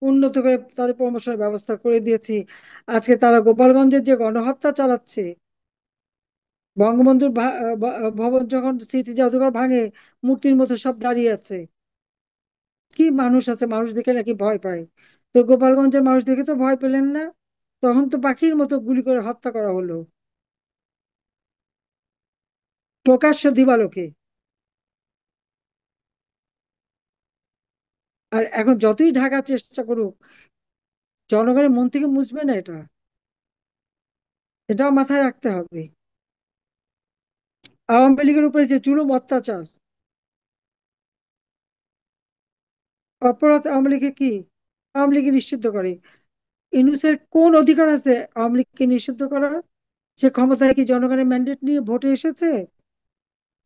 উন্নত করে তাদের প্রমোশনের ব্যবস্থা করে দিয়েছি। আজকে তারা গোপালগঞ্জের যে গণহত্যা চালাচ্ছে, বঙ্গবন্ধুর ভবন যখন স্মৃতি জাদুঘর ভাঙে, মূর্তির মতো সব দাঁড়িয়ে আছে। কি মানুষ আছে, মানুষ দেখে নাকি ভয় পায়? তো গোপালগঞ্জের মানুষ দেখে তো ভয় পেলেন না, তখন তো পাখির মতো গুলি করে হত্যা করা হলো প্রকাশ্য দিবালোকে। আর এখন যতই ঢাকার চেষ্টা করুক, জনগণের মন থেকে মুছবে না এটা, এটাও মাথায় রাখতে হবে। আওয়ামী লীগের উপরে যে জুলুম অত্যাচার, অপরাধ আওয়ামী লীগের কি? আওয়ামী লীগকে নিষিদ্ধ করে। ইউনূসের কোন অধিকার আছে আওয়ামী লীগকে নিষিদ্ধ করার? সে ক্ষমতায় কি জনগণের ম্যান্ডেট নিয়ে ভোটে এসেছে,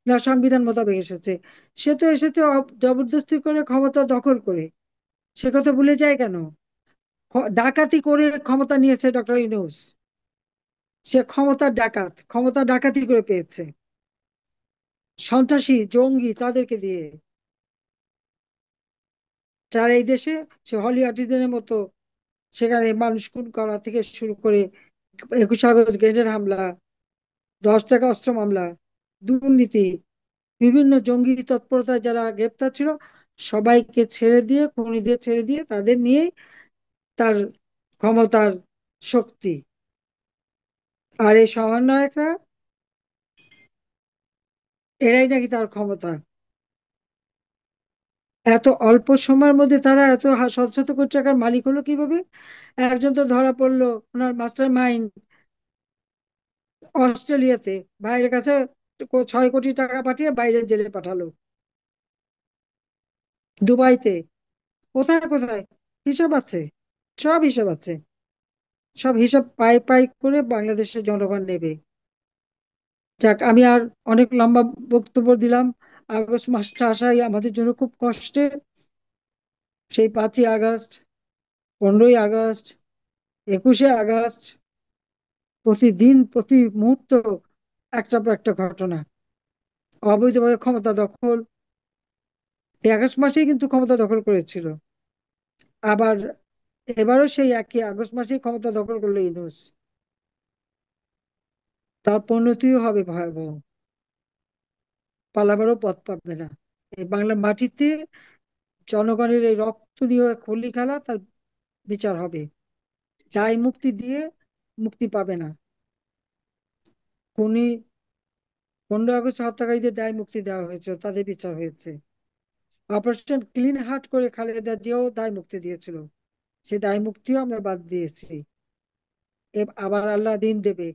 না সংবিধান মোতাবেক এসেছে? সে তো এসেছে জবরদস্তি করে, ক্ষমতা দখল করে। সে কথা ভুলে যায় কেন? ডাকাতি করে ক্ষমতা নিয়েছে ডক্টর ইউনূস। সে ক্ষমতার ডাকাত, ক্ষমতা ডাকাতি করে পেয়েছে, সন্ত্রাসী জঙ্গি তাদেরকে দিয়ে, যারা এই দেশে সে হলি আর্টিজানের মতো সেখানে মানুষ খুন করা থেকে শুরু করে 21 আগস্ট গ্রেনেড হামলা, 10 টাকা অস্ত্র মামলা, দুর্নীতি, বিভিন্ন জঙ্গি তৎপরতায় যারা গ্রেপ্তার ছিল, সবাইকে ছেড়ে দিয়ে, খুনিদের ছেড়ে দিয়ে তাদের নিয়ে তার ক্ষমতার শক্তি। আর এই সমন্বয়করা, এরাই নাকি তার ক্ষমতা। এত অল্প সময়ের মধ্যে তারা এত শত শত কোটি টাকার মালিক হলো কিভাবে? একজন তো ধরা পড়লো, ওনার মাস্টার মাইন্ড, অস্ট্রেলিয়াতে ভাইয়ের কাছে 6 কোটি টাকা পাঠিয়ে বাইরের জেলে পাঠালো, দুবাইতে, কোথায় কোথায় হিসাব আছে, সব হিসাব আছে। সব হিসাব পাই পাই করে বাংলাদেশের জনগণ নেবে। যাক, আমি আর অনেক লম্বা বক্তব্য দিলাম। আগস্ট মাসটা আসাই আমাদের জন্য খুব কষ্টের। সেই 5ই আগস্ট, 15ই আগস্ট, 21শে আগস্ট, প্রতিদিন প্রতি মুহূর্ত একটা পর একটা ঘটনা, অবৈধভাবে ক্ষমতা দখল। এই আগস্ট মাসেই কিন্তু ক্ষমতা দখল করেছিল, আবার এবারও সেই একই আগস্ট মাসেই ক্ষমতা দখল করলো ইউনূস। তার পরিণতিও হবে ভয়াবহ, পালাবারও পথ পাবে না। এই বাংলার মাটিতে জনগণের এই রক্ত নিয়ে খলি খেলা, তার বিচার হবে। দায় মুক্তি দিয়ে মুক্তি পাবে না। খুনি, 15 আগস্ট হত্যাকারীদের দায় মুক্তি দেওয়া হয়েছে, তাদের বিচার হয়েছে। অপারেশন ক্লিন হার্ট করে খালেদা জিয়াও দায় মুক্তি দিয়েছিল, সেই দায় মুক্তিও আমরা বাদ দিয়েছি। আবার আল্লাহ দিন দেবে,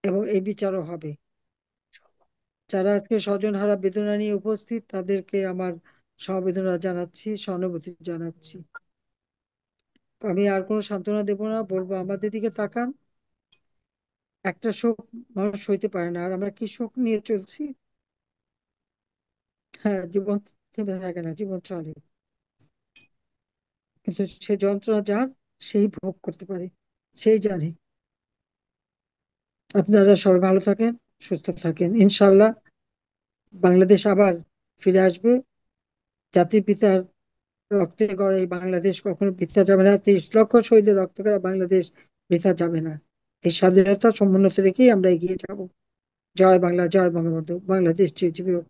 এবং এই বিচারও হবে। যারা আজকে স্বজনহারা বেদনা নিয়ে উপস্থিত, তাদেরকে আমার সমবেদনা জানাচ্ছি, সহানুভূতি জানাচ্ছি। আমি আর কোনো সান্ত্বনা দেব না, বলবো আমাদের দিকে তাকান। একটা শোক মানুষ সইতে পারে না, আর আমরা কি শোক নিয়ে চলছি। হ্যাঁ, জীবন থেমে থাকে না, জীবন চলে, কিন্তু সে যন্ত্রণা যার, সেই ভোগ করতে পারে, সেই জানে। আপনারা সবাই ভালো থাকেন, সুস্থ থাকেন, ইনশাল্লাহ বাংলাদেশ আবার ফিরে আসবে। জাতির পিতার রক্তে গড়া এই বাংলাদেশ কখনো বৃথা যাবে না, 30 লক্ষ শহীদের রক্ত গড়া বাংলাদেশ বৃথা যাবে না। এই স্বাধীনতা সমুন্নত রেখেই আমরা এগিয়ে যাব। জয় বাংলা, জয় বঙ্গবন্ধু, বাংলাদেশ চিরজীবী হোক।